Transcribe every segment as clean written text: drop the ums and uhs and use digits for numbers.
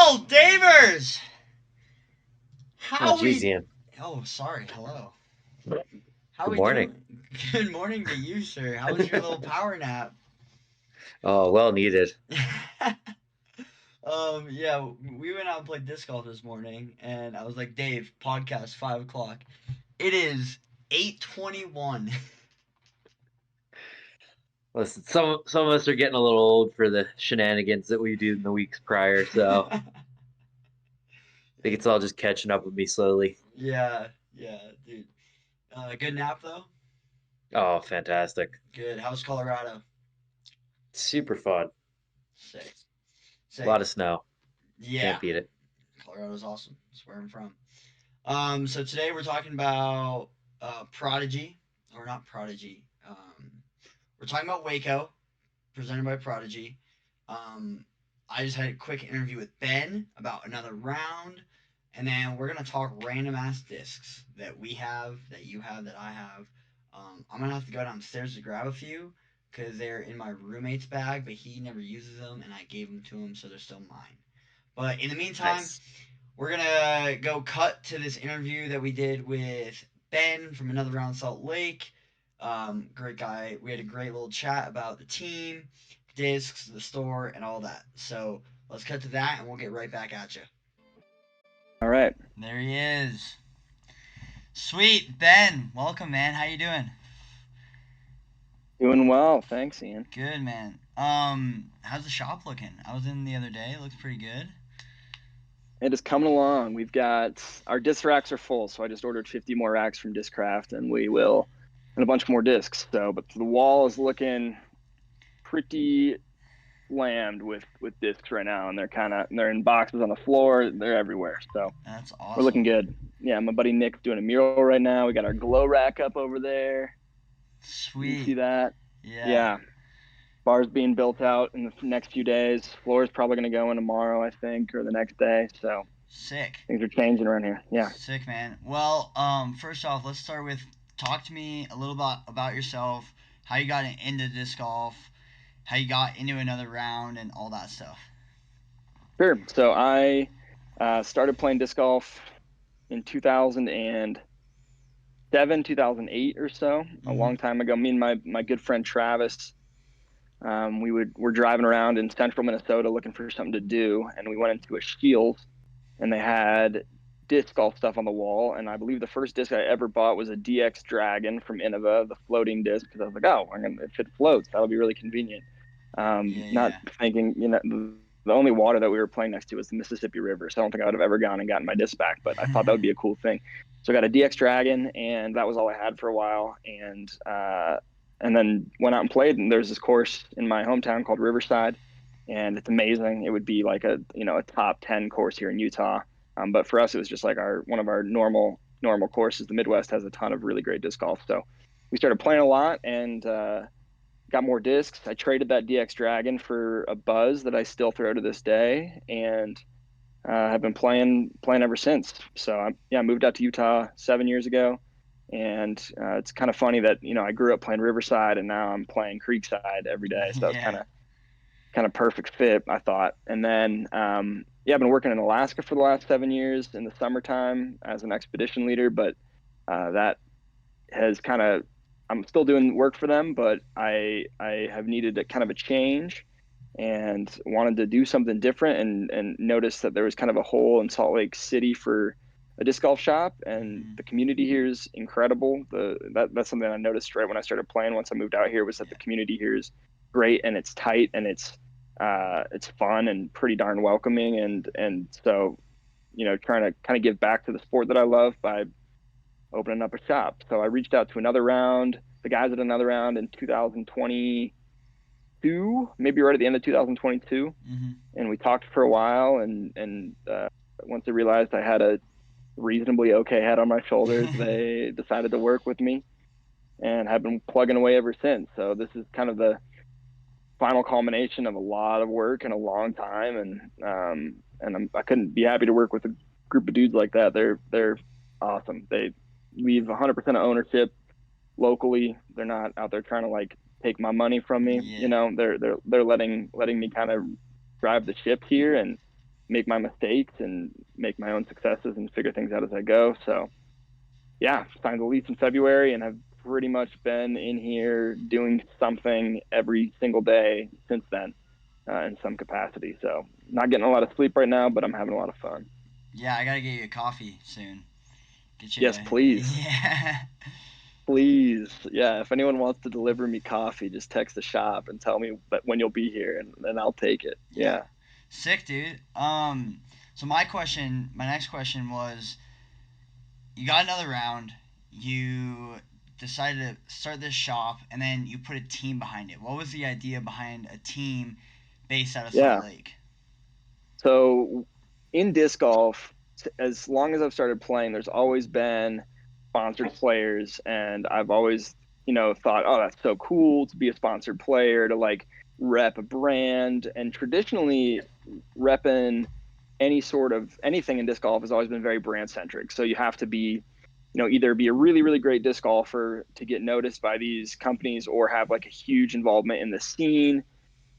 Well, Davers, Oh, how geez, we? Ian. Oh, sorry. Hello. How Good we morning. doing? Good morning to you, sir. How was your little power nap? Oh, well needed. Yeah, we went out and played disc golf this morning, and I was like, Dave, podcast 5 o'clock. It is 8:21. Listen, some of us are getting a little old for the shenanigans that we do in the weeks prior, so I think it's all just catching up with me slowly. Yeah, yeah, dude. Good nap though. Oh, fantastic. Good. How's Colorado? Super fun. Sick, A lot sick. of snow. Yeah, Can't beat it. Colorado's awesome. That's where I'm from. So today we're talking about Prodigy, or not Prodigy. We're talking about Waco, presented by Prodigy. Um, I just had a quick interview with Ben about another round, and then we're gonna talk random ass discs that we have, that you have, that I have. I'm gonna have to go downstairs to grab a few because they're in my roommate's bag, but he never uses them, and I gave them to him, so they're still mine. But in the meantime, Nice. we're gonna go cut to this interview that we did with Ben from Another Round Salt Lake. Great guy. We had a great little chat about the team, discs, the store, and all that. So let's cut to that, and we'll get right back at you. All right. There he is. Sweet Ben, welcome, man. How you doing? Doing well. Thanks, Ian. Good, man. How's the shop looking? I was in the other day. It looks pretty good. It is coming along. We've got our disc racks are full, so I just ordered 50 more racks from Discraft, and we will, and a bunch more discs. So, but the wall is looking pretty slammed with discs right now, and they're in boxes on the floor. They're everywhere. So That's we're looking awesome. good. Yeah, my buddy Nick's doing a mural right now. We got our glow rack up over there. You can see Sweet. that. Yeah. Yeah, bar's being built out in the next few days. Floor is probably going to go in tomorrow, I think, or the next day. So Sick. things are changing around here. Yeah. Sick, man. Well, first off, let's start with talk to me a little bit about yourself, how you got into disc golf, how you got into another round, and all that stuff. Sure. So I started playing disc golf in 2007, 2008 or so, a Mm-hmm. long time ago. Me and my good friend Travis, we're driving around in central Minnesota looking for something to do, and we went into a Shields, and they had disc golf stuff on the wall. And I believe the first disc I ever bought was a DX Dragon from Innova, the floating disc, because I was like, oh, if it floats, that'll be really convenient. Yeah, Not yeah. thinking, the only water that we were playing next to was the Mississippi River. So I don't think I would have ever gone and gotten my disc back, but I thought that would be a cool thing. So I got a DX Dragon, and that was all I had for a while. And then went out and played. And there's this course in my hometown called Riverside, and it's amazing. It would be like a top 10 course here in Utah. But for us, it was just like our one of our normal courses. The Midwest has a ton of really great disc golf, so we started playing a lot and got more discs. I traded that DX Dragon for a Buzz that I still throw to this day, and have been playing ever since. So I moved out to Utah 7 years ago, and it's kind of funny that I grew up playing Riverside, and now I'm playing Creekside every day. So it's kind Yeah. of perfect fit, I thought. And then I've been working in Alaska for the last 7 years in the summertime as an expedition leader, but that has kind of I'm still doing work for them, but I have needed a kind of a change and wanted to do something different, and noticed that there was kind of a hole in Salt Lake City for a disc golf shop, and Mm-hmm. the community here is incredible. That's something I noticed right when I started playing once I moved out here, was that the Yeah. community here is great, and it's tight, and it's fun and pretty darn welcoming, and so trying to kind of give back to the sport that I love by opening up a shop. So I reached out to another round, the guys at another round in 2022, maybe right at the end of 2022, Mm-hmm. and we talked for a while. And once they realized I had a reasonably okay head on my shoulders, they decided to work with me and have been plugging away ever since. So this is kind of the final culmination of a lot of work and a long time, and I couldn't be happy to work with a group of dudes like that. They're awesome. They leave 100% of ownership locally. They're not out there trying to like take my money from me. Yeah. They're letting me kind of drive the ship here, and make my mistakes and make my own successes and figure things out as I go. So yeah, signed the lease in February, and I've pretty much been in here doing something every single day since then, in some capacity. So not getting a lot of sleep right now, but I'm having a lot of fun. Yeah, I gotta get you a coffee soon. Get you. Yes, please. Yeah. Please. Yeah, if anyone wants to deliver me coffee, just text the shop and tell me when you'll be here, and then I'll take it. Yeah. Yeah. Sick, dude. So my next question was, you got another round. You decided to start this shop, and then you put a team behind it. What was the idea behind a team based out of Salt Yeah. Lake? So in disc golf, as long as I've started playing, there's always been sponsored players, and I've always, thought, oh, that's so cool to be a sponsored player, to like rep a brand. And traditionally, repping any sort of anything in disc golf has always been very brand centric. So you have to be, either be a really, really great disc golfer to get noticed by these companies, or have like a huge involvement in the scene,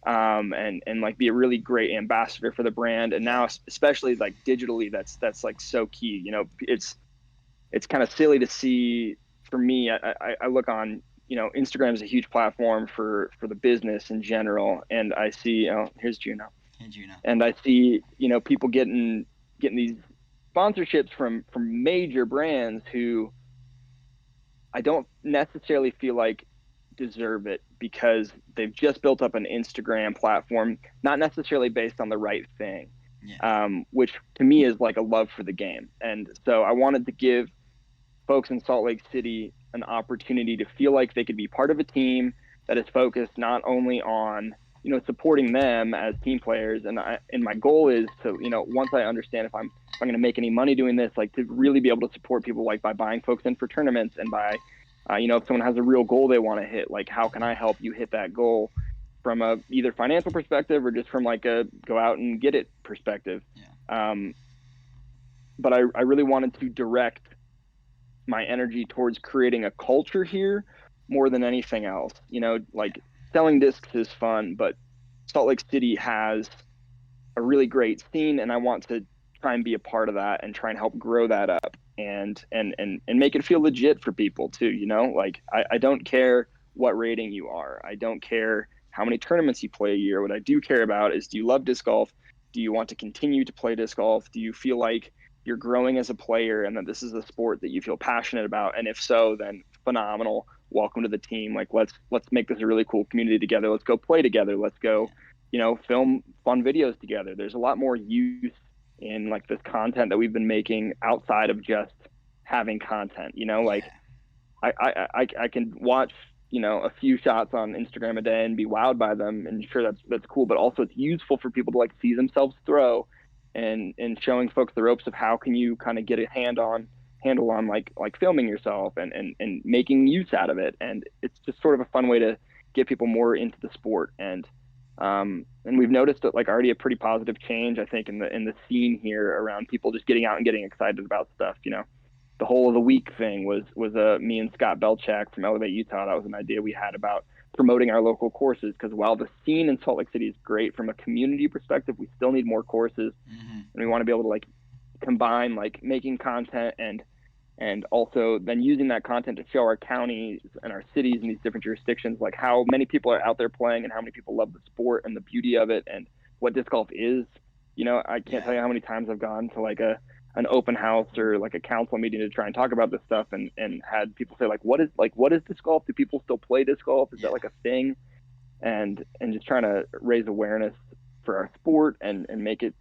and like be a really great ambassador for the brand. And Yeah. now, especially like digitally, that's like so key. It's kind of silly to see. For me, I look on, Instagram is a huge platform for the business in general, and I see, oh, here's Juno, Hey, Juno. and I see, people getting these sponsorships from major brands who I don't necessarily feel like deserve it, because they've just built up an Instagram platform, not necessarily based on the right thing, Yeah. which to me is like a love for the game. And so I wanted to give folks in Salt Lake City an opportunity to feel like they could be part of a team that is focused not only on, supporting them as team players. And my goal is to, once I understand if I'm going to make any money doing this, like to really be able to support people, like by buying folks in for tournaments, and by, if someone has a real goal they want to hit, like how can I help you hit that goal from a either financial perspective or just from like a go out and get it perspective. Yeah. But I really wanted to direct my energy towards creating a culture here more than anything else. Yeah. Like selling discs is fun, but Salt Lake City has a really great scene, and I want to try and be a part of that and try and help grow that up, and make it feel legit for people too. Like I don't care what rating you are. I don't care how many tournaments you play a year. What I do care about is, do you love disc golf? Do you want to continue to play disc golf? Do you feel like you're growing as a player and that this is a sport that you feel passionate about? And if so, then phenomenal. Welcome to the team. Like let's make this a really cool community together. Let's go play together. Let's go, Yeah. film fun videos together. There's a lot more use in like this content that we've been making outside of just having content. Like Yeah. I can watch, a few shots on Instagram a day and be wowed by them, and sure, that's cool, but also it's useful for people to like see themselves throw, and showing folks the ropes of how can you kind of get a handle on like filming yourself, and making use out of it. And it's just sort of a fun way to get people more into the sport. And we've noticed that like already a pretty positive change, I think, in the scene here around people just getting out and getting excited about stuff. The whole of the week thing was me and Scott Belchak from Elevate Utah. That was an idea we had about promoting our local courses, because while the scene in Salt Lake City is great from a community perspective, we still need more courses, Mm-hmm. and we want to be able to like combine like making content, and also then using that content to show our counties and our cities and these different jurisdictions like how many people are out there playing, and how many people love the sport and the beauty of it, and what disc golf is. I can't tell Yeah. you how many times I've gone to like an open house or like a council meeting to try and talk about this stuff, and had people say like what is disc golf? Do people still play disc golf? Is Yeah. that like a thing? And just trying to raise awareness for our sport, and make it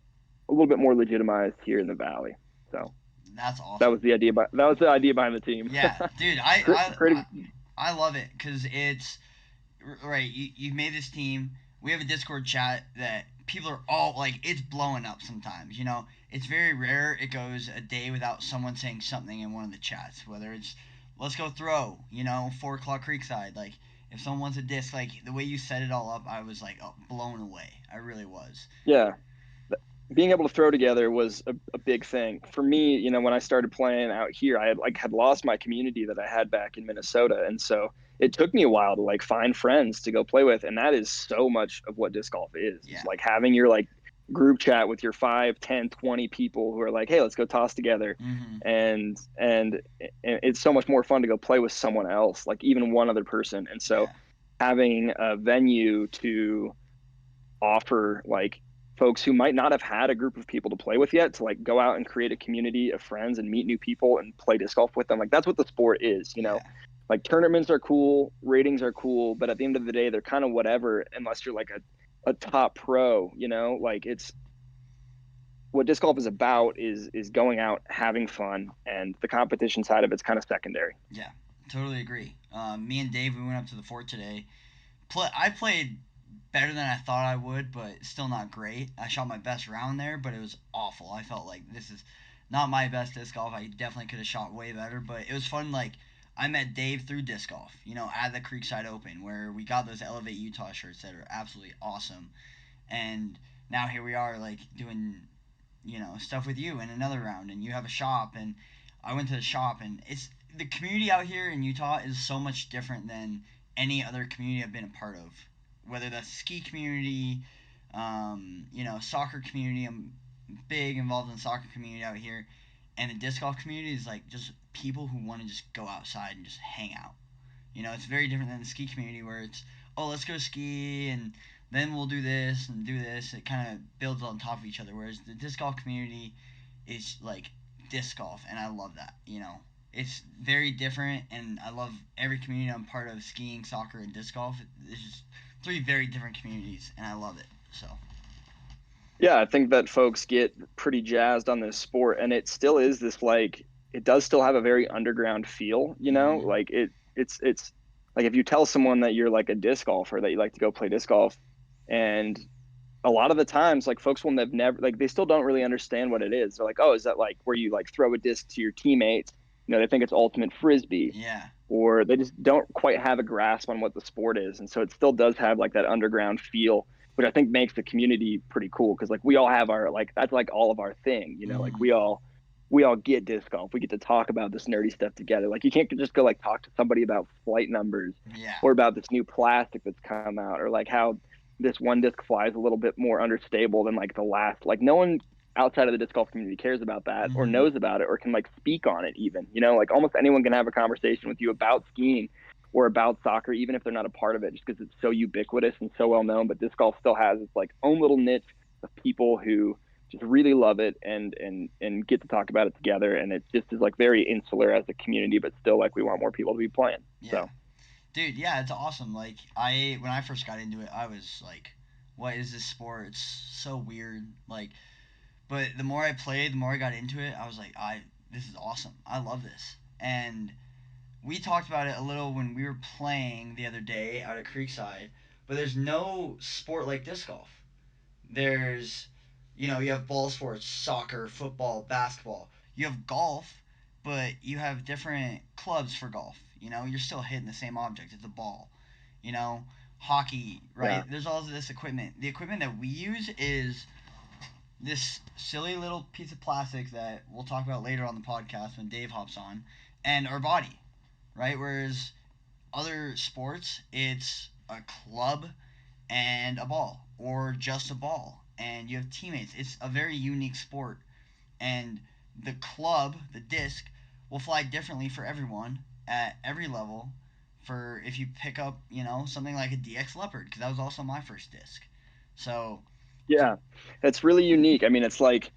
a little bit more legitimized here in the valley. So That's that was awesome. the idea. That was the idea behind the team. Yeah, dude. I Creative. I love it because it's right. You made this team. We have a Discord chat that people are all like, it's blowing up sometimes. It's very rare it goes a day without someone saying something in one of the chats. Whether it's let's go throw, 4 o'clock Creekside. Like if someone wants a disc, like the way you set it all up, I was like blown away. I really was. Yeah, being able to throw together was a big thing for me. When I started playing out here, I had lost my community that I had back in Minnesota, and so it took me a while to like find friends to go play with, and that is so much of what disc golf is Yeah. like having your like group chat with your 5, 10, 20 people who are like, hey, let's go toss together. Mm-hmm. And it's so much more fun to go play with someone else, like even one other person. And so Yeah. having a venue to offer like folks who might not have had a group of people to play with yet to like go out and create a community of friends and meet new people and play disc golf with them. Like that's what the sport is, you know. Yeah. Like tournaments are cool, ratings are cool, but at the end of the day, they're kind of whatever unless you're like a top pro, you know. Like it's what disc golf is about is going out, having fun, and the competition side of it's kind of secondary. Yeah. Totally agree. Me and Dave, we went up to the fort today. I played better than I thought I would, but still not great. I shot my best round there, but it was awful. I felt like this is not my best disc golf. I definitely could have shot way better, but it was fun. Like I met Dave through disc golf, at the Creekside Open, where we got those Elevate Utah shirts that are absolutely awesome. And now here we are, like doing stuff with you in another round, and you have a shop, and I went to the shop, and it's the community out here in Utah is so much different than any other community I've been a part of, whether that's ski community, soccer community. I'm big involved in the soccer community out here, and the disc golf community is like just people who want to just go outside and just hang out. It's very different than the ski community where it's, oh, let's go ski and then we'll do this and do this. It kind of builds on top of each other. Whereas the disc golf community is like disc golf, and I love that. It's very different, and I love every community I'm part of: skiing, soccer, and disc golf. It's just three very different communities, and I love it. So Yeah, I think that folks get pretty jazzed on this sport, and it still is this like it does still have a very underground feel, you know? mm-hmm. Like it's like if you tell someone that you're like a disc golfer that you like to go play disc golf, and a lot of the times like folks will have never like they still don't really understand what it is. They're like, "Oh, is that like where you like throw a disc to your teammates?" You know, they think it's ultimate frisbee, Yeah, or they just don't quite have a grasp on what the sport is. And so it still does have like that underground feel, which I think makes the community pretty cool because like we all have our like that's like all of our thing, you know, like mm-hmm. we all get disc golf. We get to talk about this nerdy stuff together. Like you can't just go like talk to somebody about flight numbers Yeah, or about this new plastic that's come out or like how this one disc flies a little bit more understable than like the last. Like no one outside of the disc golf community cares about that or mm-hmm. knows about it or can like speak on it even, you know, like almost anyone can have a conversation with you about skiing or about soccer even if they're not a part of it just because it's so ubiquitous and so well known. But disc golf still has its like own little niche of people who just really love it and get to talk about it together, and it just is like very insular as a community but still like we want more people to be playing. Yeah. So Dude, yeah, it's awesome. Like when I first got into it, I was like, what is this sport? It's so weird. Like, but the more I played, the more I got into it, I was like, this is awesome. I love this. And we talked about it a little when we were playing the other day out at Creekside, but there's no sport like disc golf. There's, you have ball sports, soccer, football, basketball. You have golf, but you have different clubs for golf. You're still hitting the same object. It's a ball. You know, Hockey, yeah. right? There's all this equipment. The equipment that we use is this silly little piece of plastic that we'll talk about later on the podcast when Dave hops on, and our body, right? Whereas other sports, it's a club and a ball, or just a ball, and you have teammates. It's a very unique sport, and the club, the disc, will fly differently for everyone at every level. For if you pick up, something like a DX Leopard, because that was also my first disc. So, Yeah, it's really unique. I mean, it's like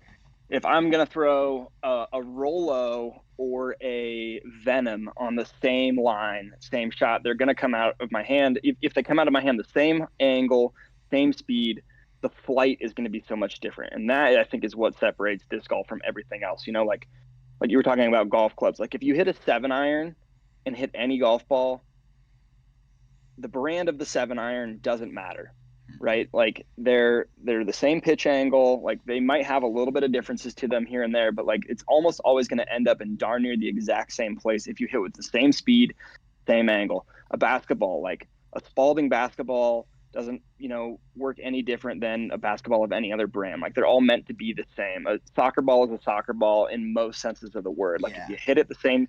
if I'm gonna throw a Rolo or a Venom on the same line, same shot, they're gonna come out of my hand. If they come out of my hand the same angle, same speed, the flight is gonna be so much different. And that I think is what separates disc golf from everything else. You know, like you were talking about golf clubs. Like if you hit a 7-iron and hit any golf ball, the brand of the 7-iron doesn't matter, right? Like they're the same pitch angle. Like they might have a little bit of differences to them here and there, but like it's almost always going to end up in darn near the exact same place if you hit with the same speed, same angle. A basketball, like a Spalding basketball, doesn't work any different than a basketball of any other brand. Like they're all meant to be the same. A soccer ball is a soccer ball in most senses of the word. Like if yeah, you hit it the same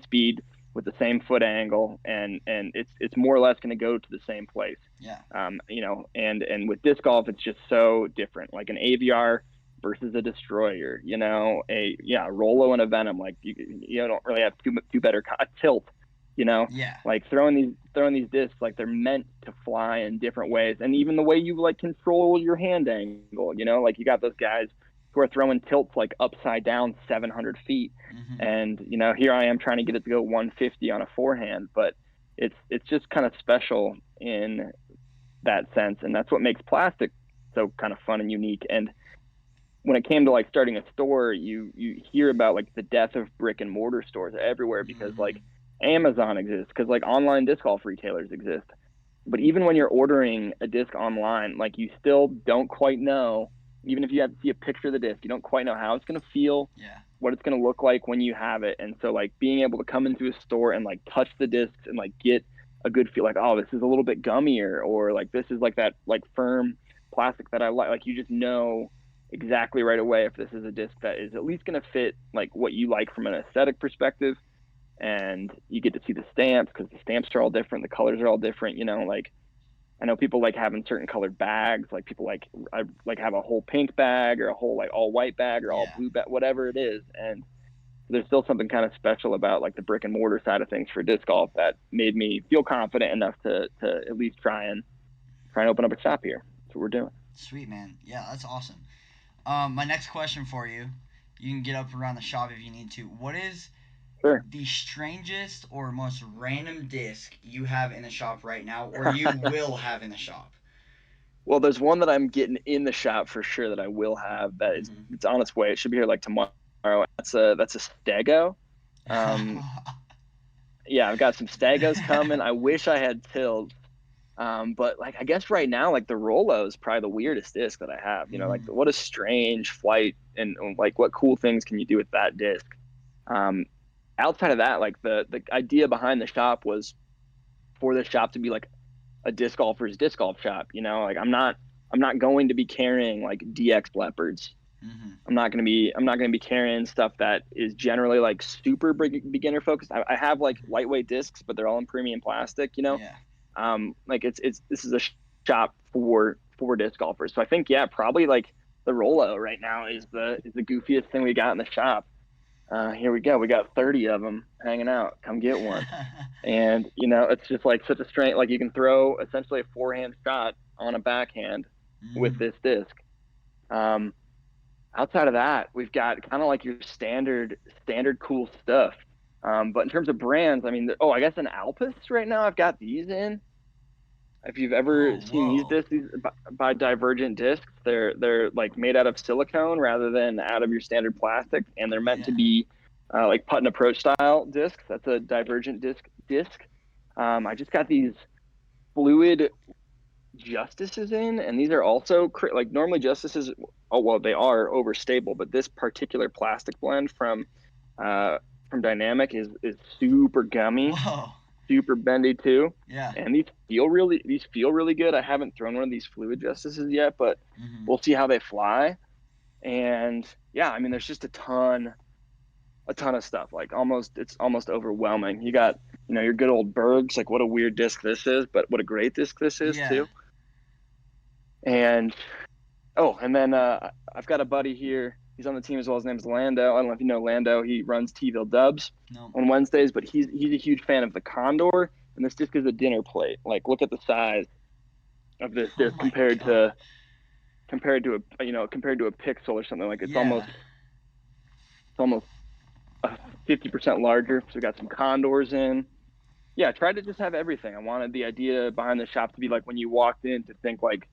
speed with the same foot angle, and it's more or less going to go to the same place. Yeah. And with disc golf, it's just so different. Like an AVR versus a Destroyer, Rolo and a Venom. Like you don't really have two better a tilt, Yeah. like throwing these discs, like they're meant to fly in different ways, and even the way you like control your hand angle, like you got those guys who are throwing tilts like upside down 700 feet, Mm-hmm. and here I am trying to get it to go 150 on a forehand, but it's just kind of special in that sense, and that's what makes plastic so kind of fun and unique. And when it came to like starting a store, you hear about like the death of brick and mortar stores everywhere because Mm-hmm. like Amazon exists, because like online disc golf retailers exist. But even when you're ordering a disc online, like you still don't quite know, even if you have to see a picture of the disc, you don't quite know how it's going to feel, Yeah. what it's going to look like when you have it. And so like being able to come into a store and like touch the discs and like get a good feel, like, oh, this is a little bit gummier, or like this is like that like firm plastic that I like you just know exactly right away if this is a disc that is at least going to fit like what you like from an aesthetic perspective. And you get to see the stamps because the stamps are all different, the colors are all different, like I know people like having certain colored bags, like people like I like have a whole pink bag or a whole like all white bag or all Yeah. blue bag, whatever it is. And there's still something kind of special about like the brick and mortar side of things for disc golf that made me feel confident enough to at least try and open up a shop here. That's what we're doing. Sweet, man. Yeah, that's awesome. My next question for you, you can get up around the shop if you need to. What is Sure. the strangest or most random disc you have in the shop right now, or you will have in the shop? Well, there's one that I'm getting in the shop for sure that I will have that is Mm-hmm. it's on its way. It should be here like tomorrow. That's a Stego. Um, yeah, I've got some Stegos coming. I wish I had tilts. But like I guess right now, like the Rolo is probably the weirdest disc that I have. Like Mm-hmm. what a strange flight, and like what cool things can you do with that disc? Um, Outside of that, like the idea behind the shop was for the shop to be like a disc golfer's disc golf shop. Like I'm not going to be carrying like DX leopards. Mm-hmm. I'm not gonna be carrying stuff that is generally like super beginner focused. I have like lightweight discs, but they're all in premium plastic. Yeah. Like it's this is a shop for disc golfers. So I think yeah, probably like the Rolo right now is the goofiest thing we got in the shop. Here we go. We got 30 of them hanging out. Come get one. And it's just like such a strength. Like you can throw essentially a forehand shot on a backhand with Mm-hmm. this disc. Um, Outside of that, we've got kind of like your standard cool stuff. But in terms of brands, I mean, I guess an Alpus right now. I've got these in. If you've Oh, ever seen these whoa. discs, these by Divergent Discs, they're like made out of silicone rather than out of your standard plastic, and they're meant to Yeah. be like putt and approach style discs. That's a Divergent disc. I just got these fluid justices in, and these are also like normally justices. Oh well, they are overstable, but this particular plastic blend from Dynamic is super gummy, Whoa. super bendy too, Yeah. and these feel really good. I haven't thrown one of these fluid justices yet, but Mm-hmm. we'll see how they fly. And yeah, I mean, there's just a ton of stuff. Like it's almost overwhelming. You got your good old Bergs. Like what a weird disc this is, but what a great disc this is Yeah. too. And and then I've got a buddy here. He's on the team as well. His name's Lando. I don't know if you know Lando. He runs T-ville Dubs No. on Wednesdays, but he's a huge fan of the Condor, and this disc is a dinner plate. Like, look at the size of this Oh disc my compared god. to a pixel or something. Like, it's Yeah. almost 50% larger. So we got some Condors in. Yeah, I tried to just have everything. I wanted the idea behind the shop to be like when you walked in to think like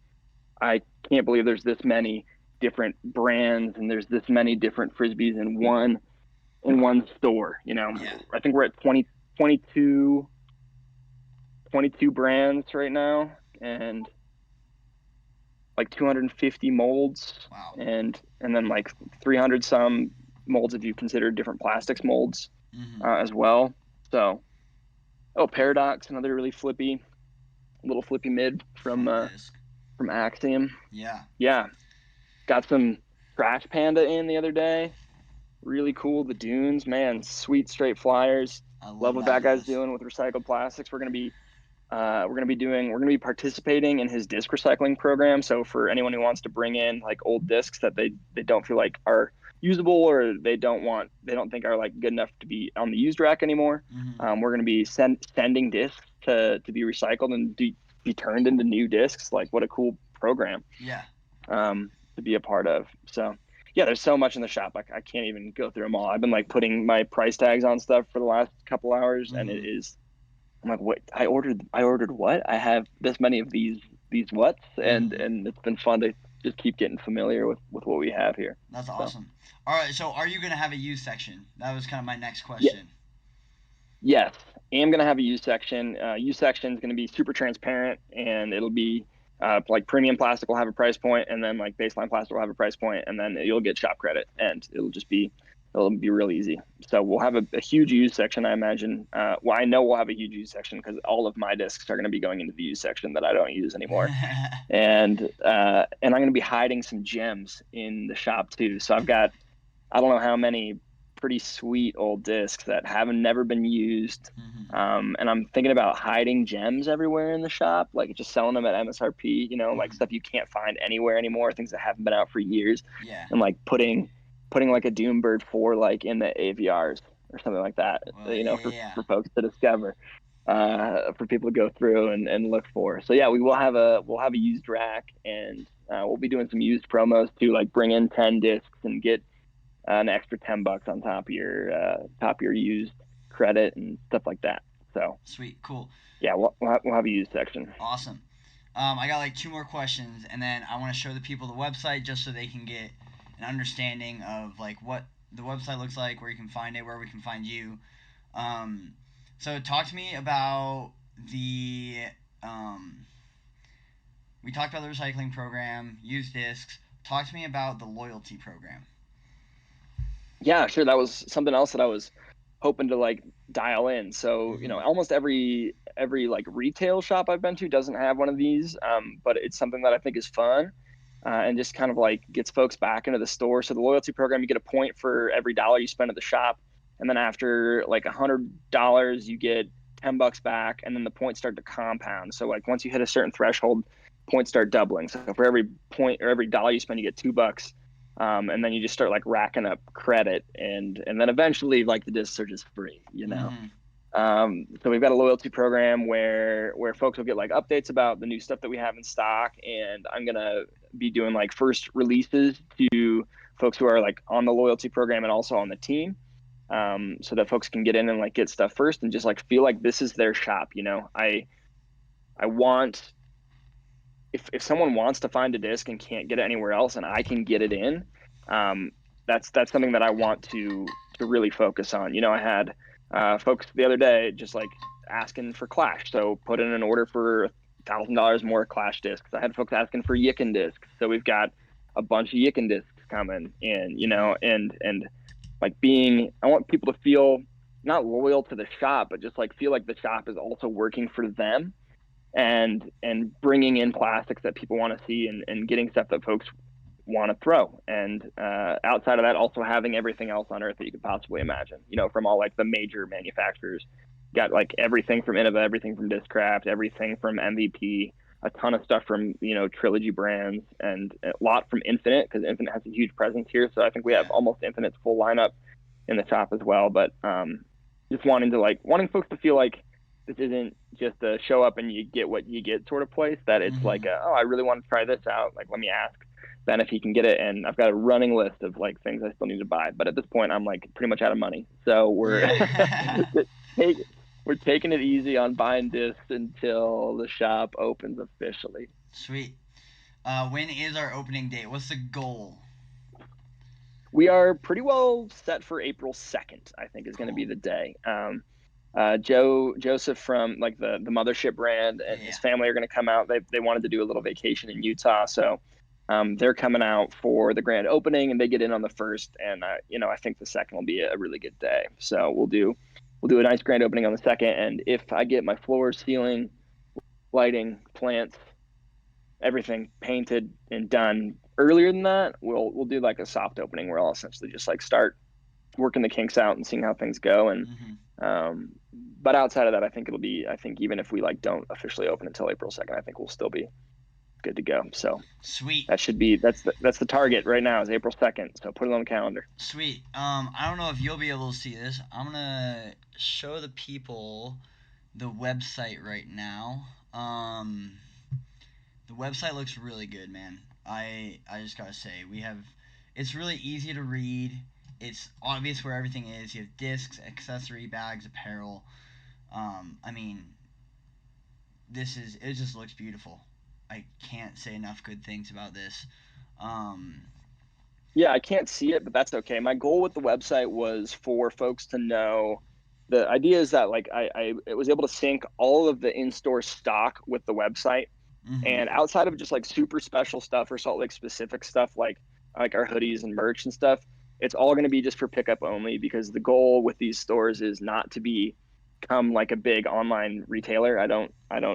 I can't believe there's this many different brands and there's this many different frisbees in one store. Yeah. I think we're at 22 brands right now, and like 250 molds, Wow. and then like 300 some molds if you consider different plastics molds Mm-hmm. as well. So Paradox, another really little flippy mid from Fun disc. from Axiom. Yeah. Yeah, got some Trash Panda in the other day. Really cool. The Dunes, man, sweet straight flyers. I Love love what that that guy's disc. doing with recycled plastics. We're gonna be We're gonna be participating in his disc recycling program. So for anyone who wants to bring in like old discs that they don't feel like are usable, or they don't think are like good enough to be on the used rack anymore, Mm-hmm. we're gonna be sending discs to be recycled and be turned into new discs. Like, what a cool program Yeah. to be a part of. So yeah, there's so much in the shop. I can't even go through them all. I've been like putting my price tags on stuff for the last couple hours, and it Mm-hmm. is, I'm like, what? I ordered what? I have this many of these whats, Mm-hmm. and it's been fun to just keep getting familiar with what we have here. That's So awesome. All right, so are you gonna have a used section? That was kind of my next yeah, question. yes, am gonna have a used section. Used section is gonna be super transparent, and it'll be like premium plastic will have a price point, and then like baseline plastic will have a price point, and then you'll get shop credit, and it'll be real easy. So we'll have a huge used section, I imagine. Well, I know we'll have a huge used section because all of my discs are going to be going into the used section that I don't use anymore, and I'm going to be hiding some gems in the shop too. So I've got, I don't know how many pretty sweet old discs that haven't never been used. Mm-hmm. And I'm thinking about hiding gems everywhere in the shop, like just selling them at MSRP, like Mm-hmm. stuff you can't find anywhere anymore, things that haven't been out for years, Yeah. and like putting like a Doombird 4 like in the AVRs or something like that, Well, yeah, yeah. for folks to discover, for people to go through and look for. So yeah, we'll have a used rack, and we'll be doing some used promos too, like bring in 10 discs and get an extra $10 on top of your used credit and stuff like that. So Sweet, cool, yeah, we'll have a used section. awesome. I got like two more questions, and then I want to show the people the website just so they can get an understanding of like what the website looks like, where you can find it, where we can find you. Um, so talk to me about the. Um, we talked about the recycling program, used discs. Talk to me about the loyalty program. Yeah, sure. That was something else that I was hoping to like dial in. So, Mm-hmm. almost every like retail shop I've been to doesn't have one of these, but it's something that I think is fun. And just kind of like gets folks back into the store. So the loyalty program, you get a point for every dollar you spend at the shop, and then after like $100, you get $10 back, and then the points start to compound. So like once you hit a certain threshold, points start doubling. So for every point or every dollar you spend, you get $2, and then you just start like racking up credit, and then eventually like the discs are just free. Mm-hmm. So we've got a loyalty program where folks will get like updates about the new stuff that we have in stock, and I'm gonna be doing like first releases to folks who are like on the loyalty program and also on the team, so that folks can get in and like get stuff first and just like feel like this is their shop. I want, if someone wants to find a disc and can't get it anywhere else and I can get it in, um, that's something that I want to really focus on. I had folks the other day just like asking for Clash, so put in an order for $1,000 more Clash discs. I had folks asking for Yicken discs, so we've got a bunch of Yicken discs coming in. Mm-hmm. And like I want people to feel not loyal to the shop, but just like feel like the shop is also working for them, and bringing in plastics that people want to see, and getting stuff that folks want to throw, and outside of that, also having everything else on earth that you could possibly imagine, from all like the major manufacturers. Got like everything from Innova, everything from Discraft, everything from MVP, a ton of stuff from Trilogy brands, and a lot from Infinite, because Infinite has a huge presence here. So I think we have Yeah. almost Infinite's full lineup in the shop as well. But just wanting folks to feel like this isn't just a show up and you get what you get sort of place. That it's Mm-hmm. like, oh, I really want to try this out. Like, let me ask Ben if he can get it. And I've got a running list of like things I still need to buy. But at this point, I'm like pretty much out of money. So Yeah. take, we're taking it easy on buying discs until the shop opens officially. Sweet. When is our opening date? What's the goal? We are pretty well set for April 2nd, I think is going to Cool. be the day. Joseph from like the Mothership brand Yeah, and his yeah. family are going to come out. They wanted to do a little vacation in Utah, so they're coming out for the grand opening, and they get in on the first. And I think the second will be a really good day. So we'll do a nice grand opening on the second. And if I get my floor, ceiling, lighting, plants, everything painted and done earlier than that, we'll do like a soft opening where I'll essentially just like start working the kinks out and seeing how things go, and Mm-hmm. um, But outside of that, I think even if we like don't officially open until April 2nd, I think we'll still be good to go. So Sweet. that's the target right now is April 2nd. So put it on the calendar. Sweet. I don't know if you'll be able to see this. I'm gonna show the people the website right now. The website looks really good, man. I just gotta say we have. It's really easy to read. It's obvious where everything is. You have discs, accessory bags, apparel. I mean, it just looks beautiful. I can't say enough good things about this. Um, Yeah, I can't see it, but that's okay. My goal with the website was for folks to know the idea is that like I was able to sync all of the in-store stock with the website. mm-hmm. And outside of just like super special stuff or Salt Lake specific stuff like our hoodies and merch and stuff, it's all going to be just for pickup only because the goal with these stores is not to become like a big online retailer. I don't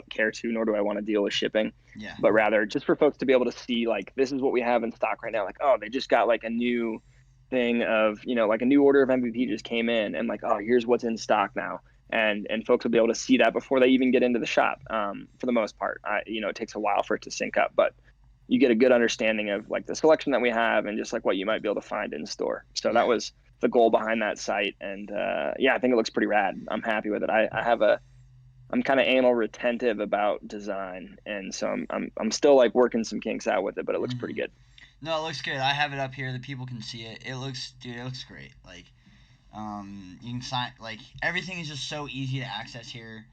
care to, nor do I want to deal with shipping, Yeah. but rather just for folks to be able to see like this is what we have in stock right now. Like, oh, they just got like a new thing of, like a new order of MVP just came in and like, oh, here's what's in stock now. And folks will be able to see that before they even get into the shop. For the most part, it takes a while for it to sync up, but you get a good understanding of like the selection that we have and just like what you might be able to find in store. So Yeah. that was the goal behind that site. And yeah, I think it looks pretty rad. I'm happy with it. I'm kind of anal retentive about design, and so I'm still like working some kinks out with it, but it looks pretty Mm-hmm. good. No, it looks good. I have it up here. The people can see it. Dude, it looks great. Like, you can sign, like, everything is just so easy to access here.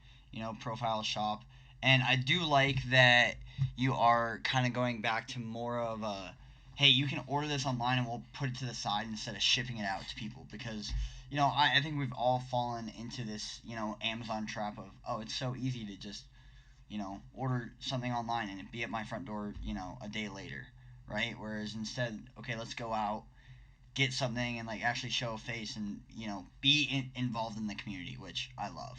Profile shop, and I do like that you are kind of going back to more of a, hey, you can order this online and we'll put it to the side instead of shipping it out to people because. I think we've all fallen into this, Amazon trap of, oh, it's so easy to just order something online and it be at my front door, a day later, right? Whereas instead, okay, let's go out, get something, and like actually show a face and be involved in the community, which I love.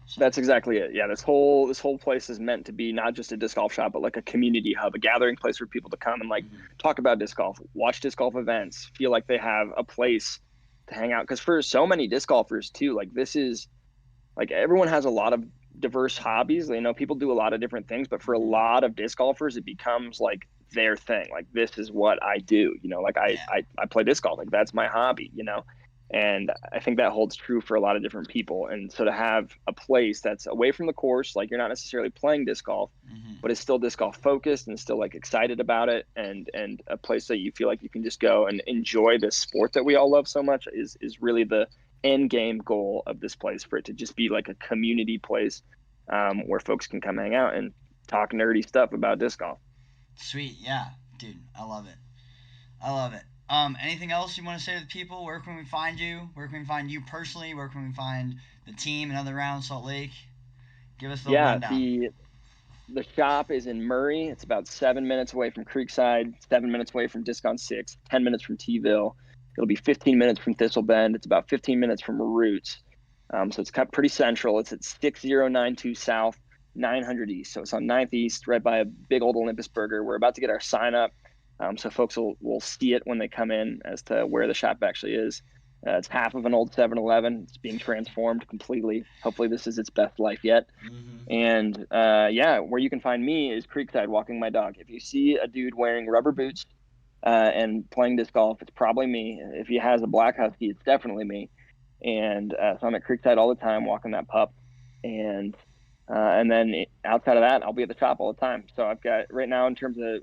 So. That's exactly it. Yeah, this whole place is meant to be not just a disc golf shop, but like a community hub, a gathering place for people to come and like Mm-hmm. talk about disc golf, watch disc golf events, feel like they have a place to hang out. Because for so many disc golfers too, like this is like everyone has a lot of diverse hobbies. People do a lot of different things, but for a Mm-hmm. lot of disc golfers, it becomes like their thing. Like this is what I do. Like I Yeah. I, I play disc golf. Like that's my hobby. And I think that holds true for a lot of different people. And so to have a place that's away from the course, like you're not necessarily playing disc golf, Mm-hmm. but it's still disc golf focused and still like excited about it, and a place that you feel like you can just go and enjoy this sport that we all love so much is really the end game goal of this place, for it to just be like a community place where folks can come hang out and talk nerdy stuff about disc golf. Sweet, yeah, dude, I love it. I love it. Anything else you want to say to the people? Where can we find you? Where can we find you personally? Where can we find the team Another Round Salt Lake? Give us the Yeah, rundown. the shop is in Murray. It's about 7 minutes away from Creekside, 7 minutes away from Disc on 6, 10 minutes from T-ville. It'll be 15 minutes from Thistle Bend. It's about 15 minutes from Roots. So it's cut pretty central. It's at 6092 South, 900 East. So it's on 9th East, right by a big old Olympus burger. We're about to get our sign up. So folks will see it when they come in as to where the shop actually is. It's half of an old 7-Eleven. It's being transformed completely. Hopefully this is its best life yet. Mm-hmm. And yeah, where you can find me is Creekside walking my dog. If you see a dude wearing rubber boots and playing disc golf, it's probably me. If he has a black husky, it's definitely me. And so I'm at Creekside all the time walking that pup. And then outside of that, I'll be at the shop all the time. So I've got right now in terms of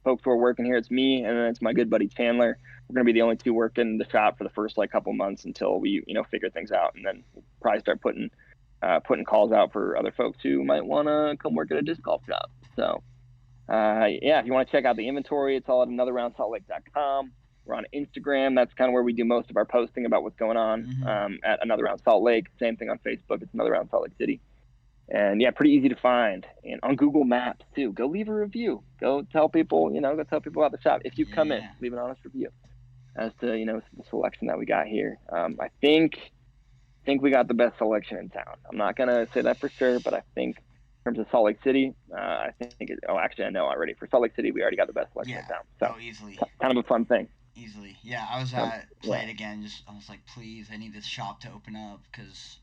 folks who are working here, it's me and then it's my good buddy Chandler. We're gonna be the only two working the shop for the first like couple months until we figure things out, and then we'll probably start putting calls out for other folks who might want to come work at a disc golf shop. So, yeah, if you want to check out the inventory, it's all at anotherroundsaltlake.com. We're on Instagram. That's kind of where we do most of our posting about what's going on at Another Round Salt Lake. Same thing on Facebook. It's Another Round Salt Lake City. And yeah, pretty easy to find. And on Google Maps too. Go leave a review. Go tell people, go tell people about the shop. If you come in, Yeah. leave an honest review as to, the selection that we got here. I think we got the best selection in town. I'm not gonna say that for sure, but I think in terms of Salt Lake City, actually I know already. For Salt Lake City, we already got the best selection in Yeah. town. So Oh, easily. kind of a fun thing. Easily. Yeah, I was at Play Yeah. It Again. I was like, please, I need this shop to open up because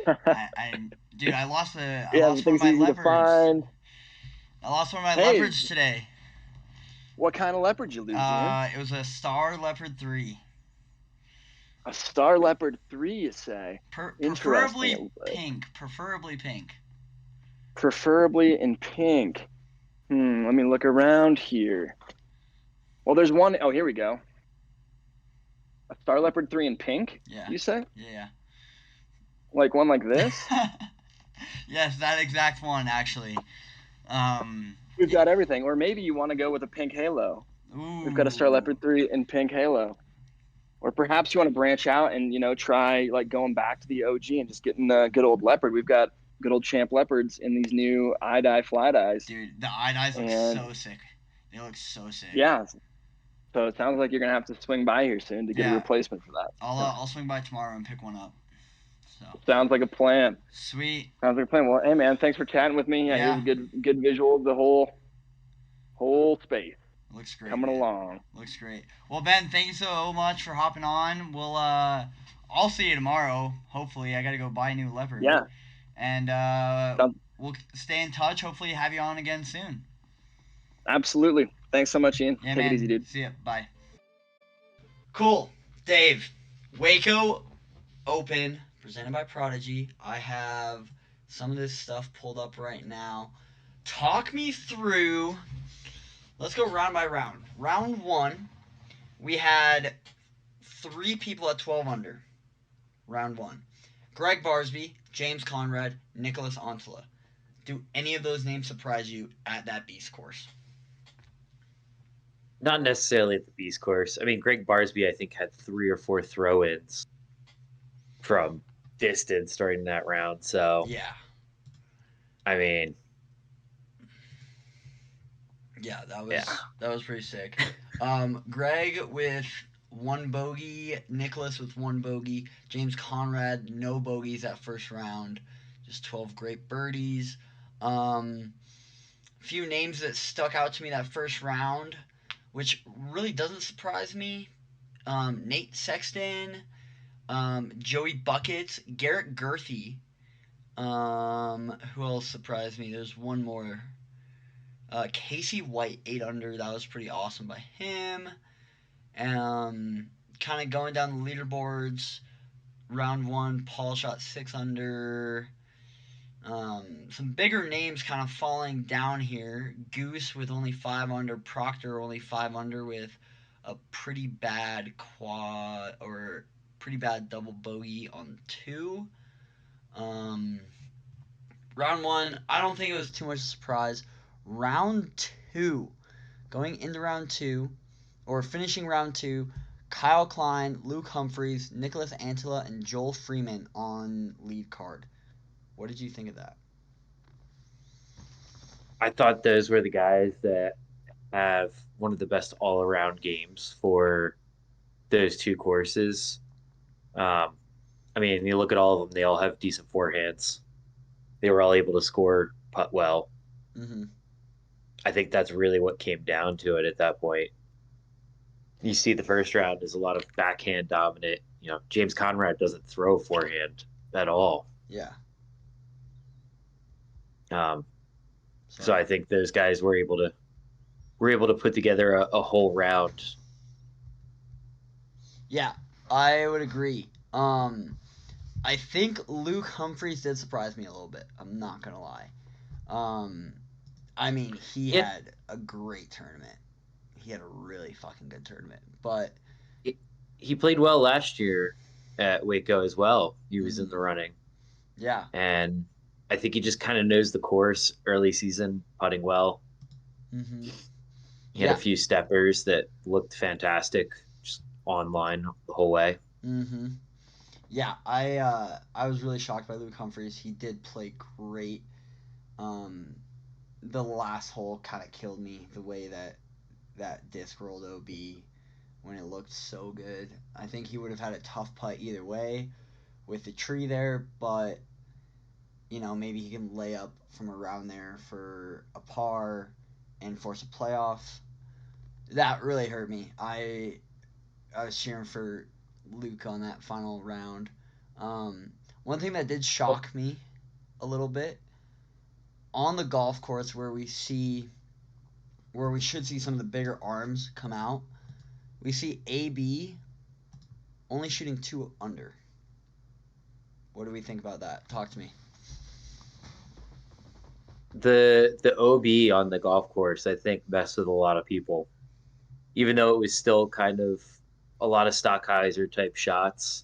Dude, I Yeah, lost one of everything's my easy to leopards. find. I lost one of my Hey, leopards today. what kind of leopard you lose, Ian? It was a star leopard 3. A star leopard 3, you say? Preferably Interesting. pink. Preferably pink. Preferably in pink. Let me look around here. Well, there's one. Oh, here we go. A star leopard 3 in pink, Yeah. you say? Yeah. Like one like this? Yes, that exact one actually. We've Yeah. got everything. Or maybe you want to go with a pink halo. We've got a star Ooh. leopard 3 in pink halo. Or perhaps you want to branch out and, try like going back to the OG and just getting the good old leopard. We've got good old champ leopards in these new eye dye fly dyes. Dude, the eye dyes look And so sick. They look so sick. yeah, so it sounds like you're gonna have to swing by here soon to get a Yeah, replacement for that. I'll swing by tomorrow and pick one up. So Sounds like a plan. sweet. Sounds like a plan. Well, hey man, thanks for chatting with me. Yeah, here's Yeah, a good visual of the whole space looks great, coming man. along. Looks great. Well, Ben, thank you so much for hopping on. I'll see you tomorrow. Hopefully, I gotta go buy a new leopard, Yeah, and sounds, we'll stay in touch. Hopefully, have you on again soon. absolutely. Thanks so much, Ian. Yeah, Take it easy, man. dude. See ya. Bye. Cool, Dave. Waco Open presented by Prodigy. I have some of this stuff pulled up right now. Talk me through. Let's go round by round. Round one, we had 3 people at 12 under. Round one. Greg Barsby, James Conrad, Nicholas Antela. Do any of those names surprise you at that beast course? Not necessarily at the Beast course. I mean, Greg Barsby, I think, had 3 or 4 throw-ins from distance during that round. So, Yeah. I mean, Yeah, yeah. that was pretty sick. Greg with 1 bogey, Nicholas with 1 bogey, James Conrad no bogeys that first round, just 12 great birdies. Few names that stuck out to me that first round, which really doesn't surprise me. Nate Sexton, Joey Buckets, Garrett Gurthie. Who else surprised me? There's one more. Casey White 8 under. That was pretty awesome by him. Kind of going down the leaderboards. Round one, Paul shot 6 under. Some bigger names kind of falling down here. Goose with only 5 under. Proctor only 5 under with a pretty bad quad or pretty bad double bogey on 2. Um, Round one, I don't think it was too much of a surprise. Round two, going into round two, or finishing round two, Kyle Klein, Luke Humphreys, Nicholas Antela, and Joel Freeman on lead card. What did you think of that? I thought those were the guys that have one of the best all-around games for those 2 courses. Um, I mean, you look at all of them; they all have decent forehands. They were all able to score putt well. Mm-hmm. I think that's really what came down to it at that point. You see, the first round is a lot of backhand dominant. James Conrad doesn't throw forehand at all. Yeah. Um, so So I think those guys were able to put together a whole round. yeah, I would agree. I think Luke Humphreys did surprise me a little bit. I'm not gonna lie. Um, I mean, he It, had a great tournament. He had a really fucking good tournament. But it he played well last year at Waco as well. He was in mm, the running, yeah, and I think he just kind of knows the course early season, putting well. mm-hmm. He had a Yeah, few steppers that looked fantastic just online the whole way. mm-hmm. Yeah, I was really shocked by Luke Humphreys. He did play great. Um, the last hole kind of killed me. The way that disc rolled OB when it looked so good. I think he would have had a tough putt either way with the tree there, but maybe he can lay up from around there for a par and force a playoff. That really hurt me. I was cheering for Luke on that final round. Um, One thing that did shock me a little bit on the golf course where we should see some of the bigger arms come out, we see AB only shooting 2 under. What do we think about that? Talk to me. The OB on the golf course, I think, messed with a lot of people. Even though it was still kind of a lot of Stockheiser type shots,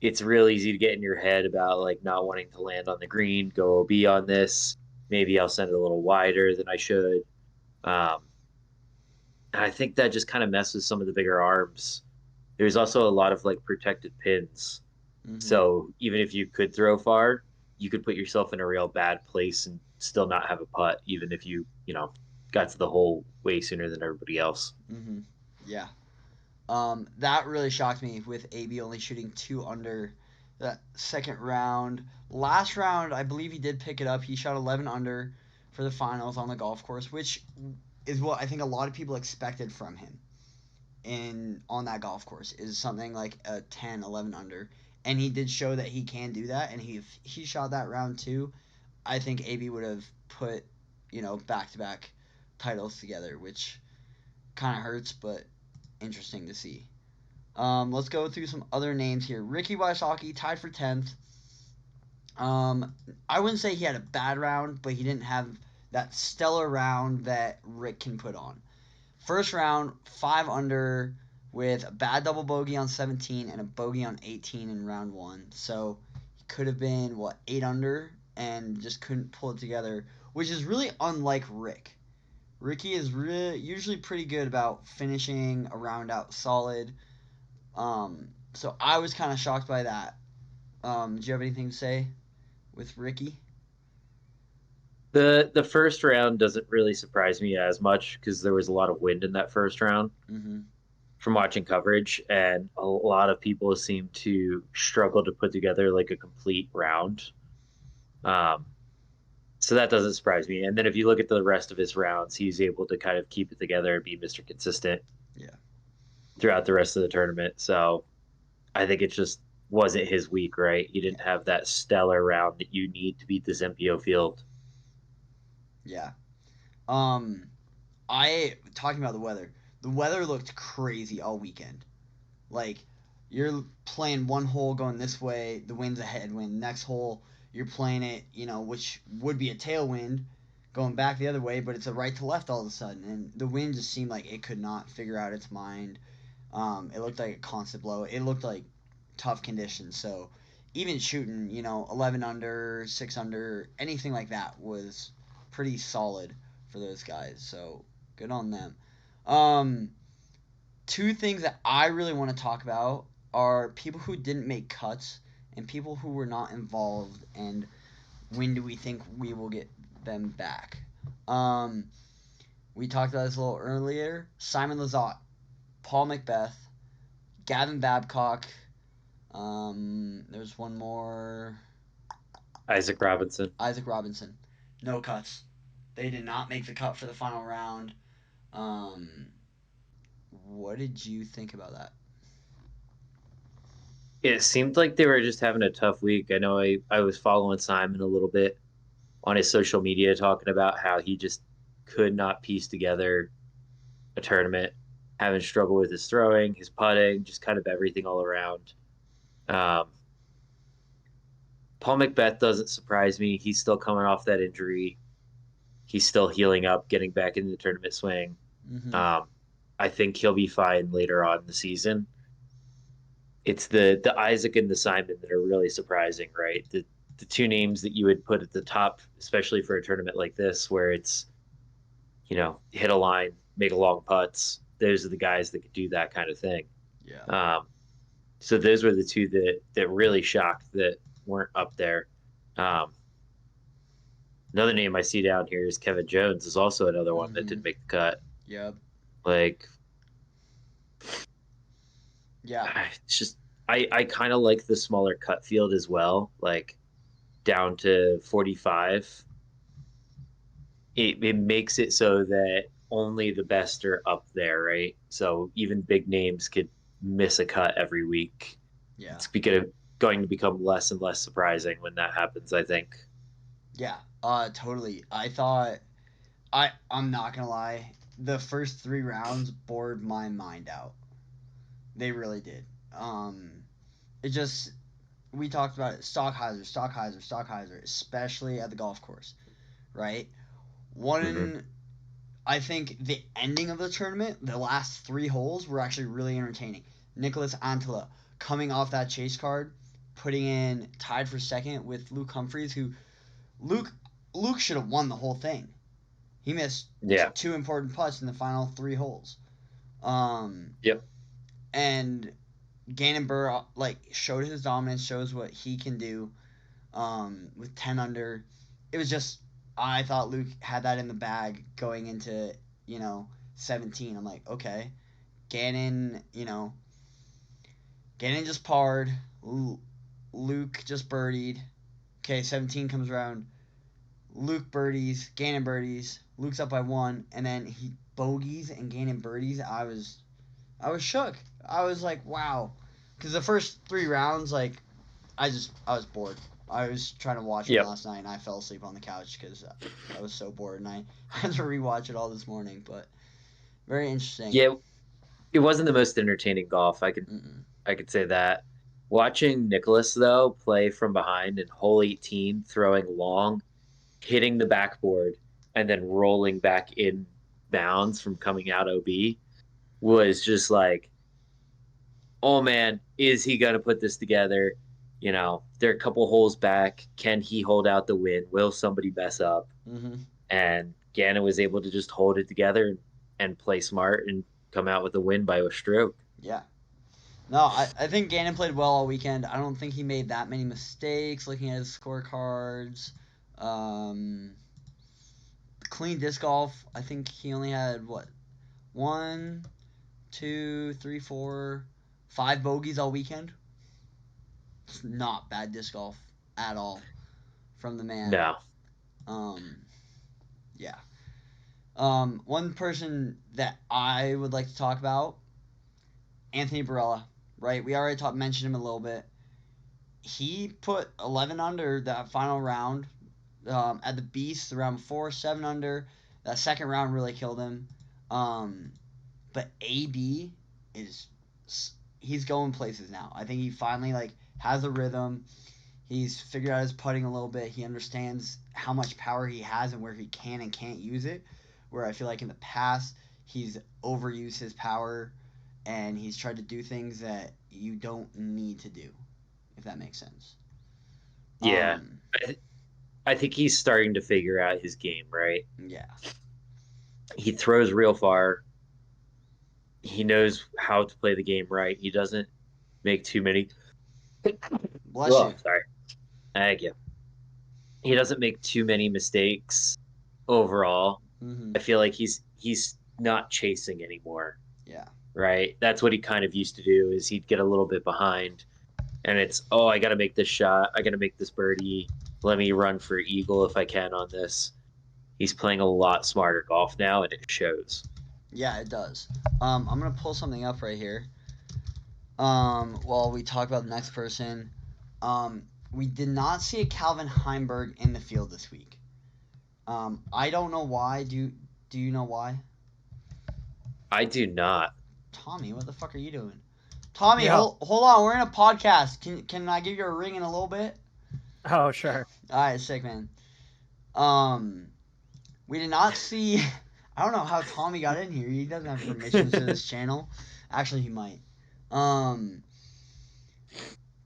it's real easy to get in your head about like not wanting to land on the green, go OB on this. Maybe I'll send it a little wider than I should. Um, and I think that just kind of messes some of the bigger arms. There's also a lot of like protected pins. Mm-hmm. So even if you could throw far, you could put yourself in a real bad place and still not have a putt, even if you got to the hole way sooner than everybody else. Mm-hmm. Yeah. That really shocked me with AB only shooting 2 under that second round. Last round, I believe he did pick it up. He shot 11 under for the finals on the golf course, which is what I think a lot of people expected from him on that golf course is something like a 10, 11 under. And he did show that he can do that. And if he shot that round too, I think AB would have put, back to back titles together, which kind of hurts, but interesting to see. Let's go through some other names here. Ricky Wysocki tied for 10th. I wouldn't say he had a bad round, but he didn't have that stellar round that Rick can put on. First round, 5 under with a bad double bogey on 17 and a bogey on 18 in round 1. So he could have been, 8 under and just couldn't pull it together, which is really unlike Rick. Ricky is usually pretty good about finishing a round out solid. So I was kind of shocked by that. Do you have anything to say with Ricky? The first round doesn't really surprise me as much because there was a lot of wind in that first round Mm-hmm. from watching coverage, and a lot of people seem to struggle to put together like a complete round. Um, so that doesn't surprise me. And then if you look at the rest of his rounds, he's able to kind of keep it together and be Mr. Consistent Yeah. throughout the rest of the tournament. So I think it just wasn't his week, right? He didn't have that stellar round that you need to beat this MPO field. Yeah. Um, I talking about the weather. The weather looked crazy all weekend. Like you're playing one hole going this way, the wind's a headwind. Next hole, you're playing it, which would be a tailwind, going back the other way, but it's a right to left all of a sudden, and the wind just seemed like it could not figure out its mind. It looked like a constant blow. It looked like tough conditions. So even shooting, 11 under, 6 under, anything like that was pretty solid for those guys. So good on them. Um, Two things that I really want to talk about are people who didn't make cuts and people who were not involved, and when do we think we will get them back? Um, we talked about this a little earlier. Simon Lizotte, Paul Macbeth, Gavin Babcock. There's one more. Isaac Robinson. Isaac Robinson. No cuts. They did not make the cut for the final round. What did you think about that? It seemed like they were just having a tough week. I know I was following Simon a little bit on his social media talking about how he just could not piece together a tournament, having struggled with his throwing, his putting, just kind of everything all around. Um, Paul Macbeth doesn't surprise me. He's still coming off that injury. He's still healing up, getting back into the tournament swing. Mm-hmm. I think he'll be fine later on in the season. It's the Isaac and the Simon that are really surprising, right? The two names that you would put at the top, especially for a tournament like this, where it's hit a line, make a long putts. Those are the guys that could do that kind of thing. Yeah. So those were the two that really shocked that weren't up there. Another name I see down here is Kevin Jones, is also another one that didn't make the cut. Yep. Like, yeah, it's just I kind of like the smaller cut field as well, like down to 45. It makes it so that only the best are up there, right? So even big names could miss a cut every week. yeah, going to become less and less surprising when that happens, I think. Yeah, totally. I'm not gonna lie, the first 3 rounds bored my mind out. They really did. It just we talked about it. Stockheiser, especially at the golf course, right? Hmm. One, I think the ending of the tournament, the last 3 holes were actually really entertaining. Nicholas Antela coming off that chase card, putting in tied for second with Luke Humphreys, who Luke Luke should have won the whole thing. He missed Yeah. 2 important putts in the final 3 holes. Um, Yep. and Gannon Burr like showed his dominance, shows what he can do. With 10 under, it was just I thought Luke had that in the bag going into 17. I'm like, okay, Gannon, Gannon just parred. Luke just birdied. Okay, 17 comes around. Luke birdies, Gannon birdies. Luke's up by 1, and then he bogeys and Gannon birdies. I was shook. I was like, wow, because the first 3 rounds, like, I was bored. I was trying to watch him Yep. last night, and I fell asleep on the couch because I was so bored, and I had to rewatch it all this morning. But very interesting. Yeah, it wasn't the most entertaining golf. Mm-mm. I could say that. Watching Nicholas though play from behind in hole 18, throwing long, hitting the backboard, and then rolling back in bounds from coming out OB was just like, oh man, is he gonna put this together? They're a couple holes back. Can he hold out the win? Will somebody mess up? Mm-hmm. And Gannon was able to just hold it together and play smart and come out with a win by a stroke. Yeah. No, I think Gannon played well all weekend. I don't think he made that many mistakes looking at his scorecards. Um, clean disc golf. I think he only had what, one, two, three, four, 5 bogeys all weekend. It's not bad disc golf at all from the man. No. Um, yeah. One person that I would like to talk about, Anthony Barella. Right, we already mentioned him a little bit. He put 11 under that final round. At the Beast, the round before, 7 under. That second round really killed him. Um, but AB is he's going places now. I think he finally has a rhythm. He's figured out his putting a little bit. He understands how much power he has and where he can and can't use it. Where I feel like in the past he's overused his power and he's tried to do things that you don't need to do, if that makes sense. Yeah. Um, I, I think he's starting to figure out his game, right? yeah. He throws real far. He knows how to play the game right. He doesn't make too many. Bless Oh, you. sorry. Thank you. He doesn't make too many mistakes overall. Mm-hmm. I feel like he's not chasing anymore, Yeah. right? That's what he kind of used to do is he'd get a little bit behind and it's, oh, I got to make this shot. I got to make this birdie. Let me run for eagle if I can on this. He's playing a lot smarter golf now and it shows. Yeah, it does. I'm gonna pull something up right here. While we talk about the next person, we did not see a Calvin Heimberg in the field this week. I don't know why. Do you know why? I do not. Tommy, what the fuck are you doing? Tommy, Yeah. hold on. We're in a podcast. Can I give you a ring in a little bit? Oh, sure. All right, sick man. We did not see. I don't know how Tommy got in here. He doesn't have permissions to this channel. Actually, he might.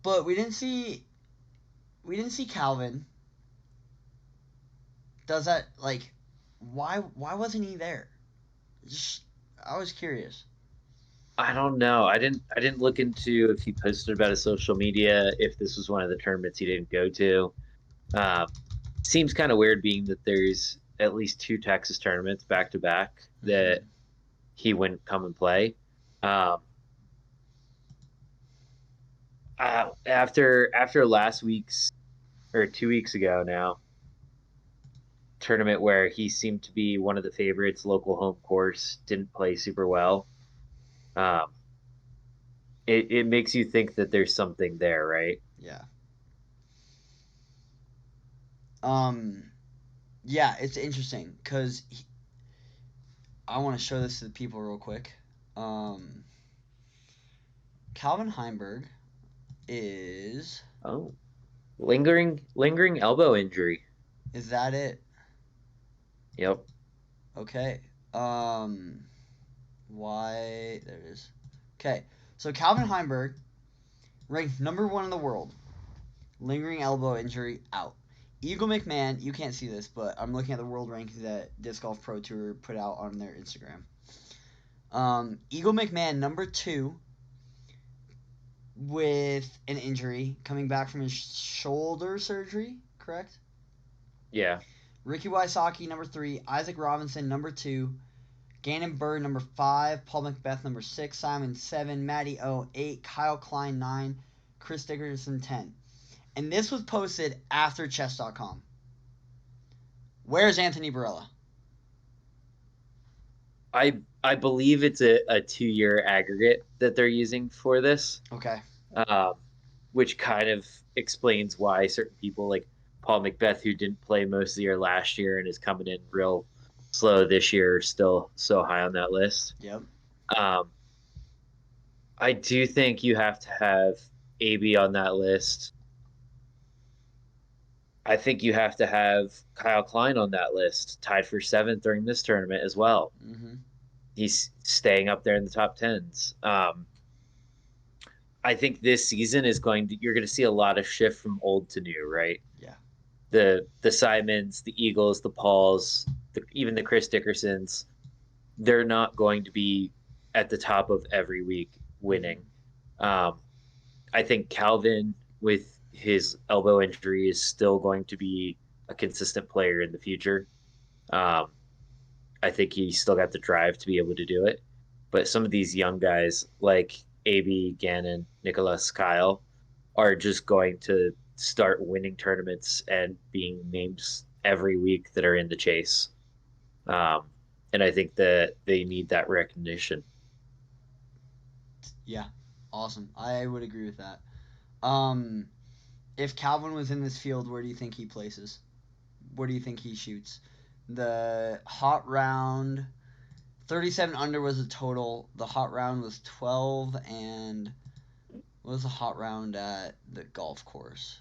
But we didn't see. We didn't see Calvin. Does that why? Why wasn't he there? Just I was curious. I don't know. I didn't look into if he posted about his social media, if this was one of the tournaments he didn't go to. Um, Seems kind of weird being that there's at least 2 Texas tournaments back to back that he wouldn't come and play. Um, after last week's or 2 weeks ago now tournament where he seemed to be one of the favorites, local home course, didn't play super well. Um, it makes you think that there's something there, right? Yeah. Um, yeah, it's interesting because I want to show this to the people real quick. Um, Calvin Heimberg is Oh, lingering elbow injury. is that it? Yep. Okay. Um, why there it is. Okay, so Calvin Heimberg ranked number 1 in the world. Lingering elbow injury out. Eagle McMahon, you can't see this, but I'm looking at the world rankings that Disc Golf Pro Tour put out on their Instagram. Eagle McMahon, number 2, with an injury, coming back from his shoulder surgery, correct? Yeah. Ricky Wysocki, number 3. Isaac Robinson, number 2. Gannon Bird, number 5. Paul Macbeth, number 6. Simon, 7. Matty O, 8. Kyle Klein, 9. Chris Dickerson, 10. And this was posted after chess.com. Where's Anthony Barella? I believe it's a 2-year aggregate that they're using for this, Okay. which kind of explains why certain people like Paul Macbeth, who didn't play most of the year last year and is coming in real slow this year, are still so high on that list. Yep. Um, I do think you have to have AB on that list. I think you have to have Kyle Klein on that list, tied for 7th during this tournament as well. Mm-hmm. He's staying up there in the top 10s. I think this season you're going to see a lot of shift from old to new, right? Yeah. The Simons, the Eagles, the Pauls, even the Chris Dickersons, they're not going to be at the top of every week winning. I think Calvin, with his elbow injury, is still going to be a consistent player in the future. Um, I think he's still got the drive to be able to do it. But some of these young guys like AB, Gannon, Nicholas, Kyle are just going to start winning tournaments and being names every week that are in the chase. Um, and I think that they need that recognition. Yeah. Awesome. I would agree with that. Um, if Calvin was in this field, where do you think he places? Where do you think he shoots? The hot round, 37 under was the total. The hot round was 12, and what was the hot round at the golf course?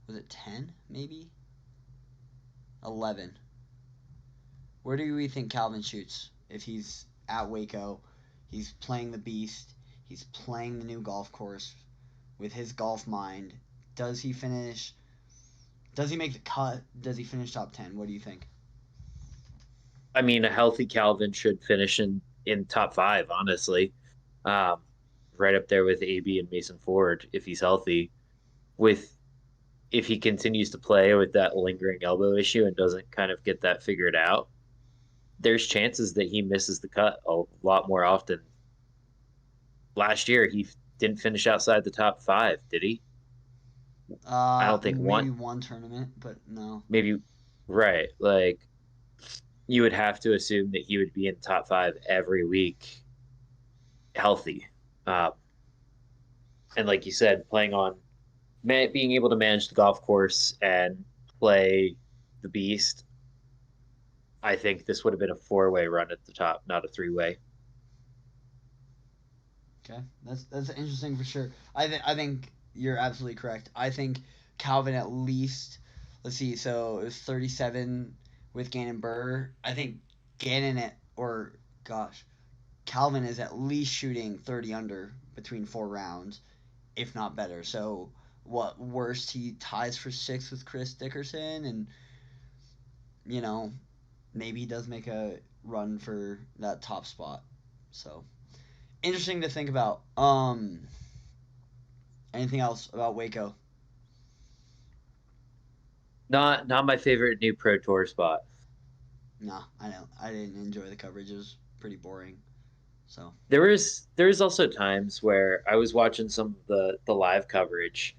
Was it 10, maybe? 11. Where do we think Calvin shoots if he's at Waco? He's playing the Beast. He's playing the new golf course with his golf mind. Does he finish? Does he make the cut? Does he finish top 10? What do you think? I mean, a healthy Calvin should finish in top 5, honestly. Um, right up there with AB and Mason Ford if he's healthy. With if he continues to play with that lingering elbow issue and doesn't kind of get that figured out, there's chances that he misses the cut a lot more often. Last year, he didn't finish outside the top 5, did he? I don't think Maybe one, one tournament, but no. maybe, right. Like, you would have to assume that he would be in the top 5 every week, healthy. Um, and like you said, being able to manage the golf course and play the beast, I think this would have been a 4-way run at the top, not a 3-way. Okay, that's interesting for sure. I think you're absolutely correct. I think Calvin at least. Let's see. So it was 37 with Gannon Burr. I think Gannon gosh, Calvin is at least shooting 30 under between 4 rounds, if not better. So what worst he ties for 6th with Chris Dickerson, and you know maybe he does make a run for that top spot. So interesting to think about. Anything else about Waco? Not my favorite new Pro Tour spot. No, I know. I didn't enjoy the coverage. It was pretty boring. So There is also times where I was watching some of the live coverage,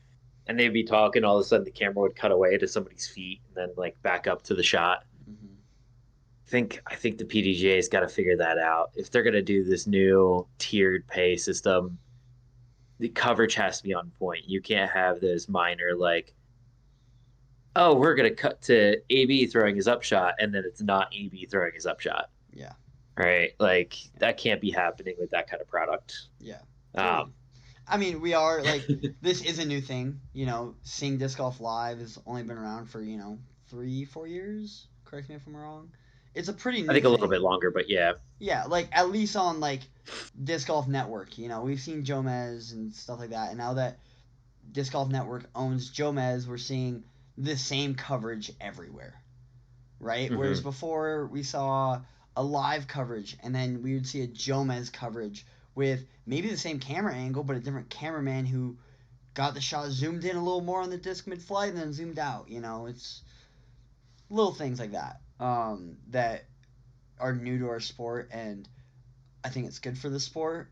and they'd be talking. All of a sudden, the camera would cut away to somebody's feet, and then like back up to the shot. mm-hmm. I think the PDGA's got to figure that out if they're gonna do this new tiered pay system. the coverage has to be on point. You can't have those minor like, oh, we're gonna cut to AB throwing his upshot, and then it's not AB throwing his upshot. Yeah. Right? Like that can't be happening with that kind of product. Yeah. Um, I mean, we are like this is a new thing. Seeing disc golf live has only been around for 3-4 years. Correct me if I'm wrong. It's a pretty I new think a little thing. bit longer, but yeah. Yeah, like at least on like Disc Golf Network. We've seen Jomez and stuff like that, and now that Disc Golf Network owns Jomez, we're seeing the same coverage everywhere, right? Whereas Mm-hmm. before we saw a live coverage, and then we would see a Jomez coverage with maybe the same camera angle, but a different cameraman who got the shot zoomed in a little more on the disc mid-flight and then zoomed out. It's little things like that that are new to our sport, and I think it's good for the sport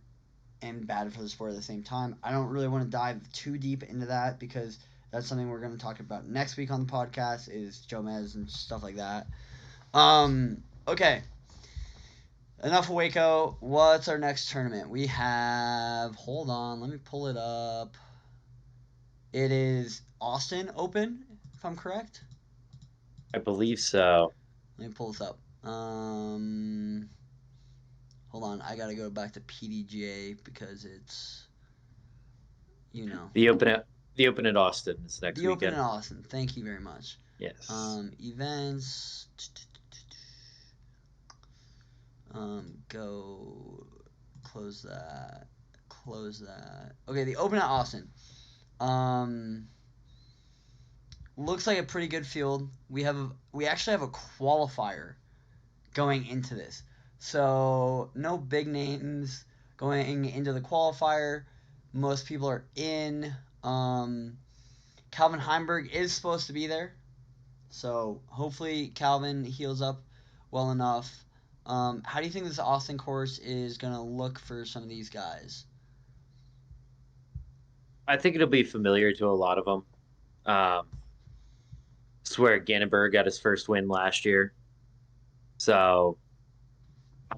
and bad for the sport at the same time. I don't really want to dive too deep into that because that's something we're going to talk about next week on the podcast is Jomez and stuff like that. Okay. Enough of Waco. What's our next tournament? We have. Hold on. Let me pull it up. It is Austin Open, if I'm correct. I believe so. Let me pull this up. Hold on. I got to go back to PDGA because it's, you know. The open at Austin is next The Open weekend. in Austin. Thank you very much. Yes. Events. Go. Close that. Close that. Okay, the Open at Austin. Looks like a pretty good field. We actually have a qualifier going into this. So no big names going into the qualifier. Most people are in. Calvin Heimberg is supposed to be there. So hopefully Calvin heals up well enough. How do you think this Austin course is going to look for some of these guys? I think it'll be familiar to a lot of them. It's where Gannenberg got his first win last year. So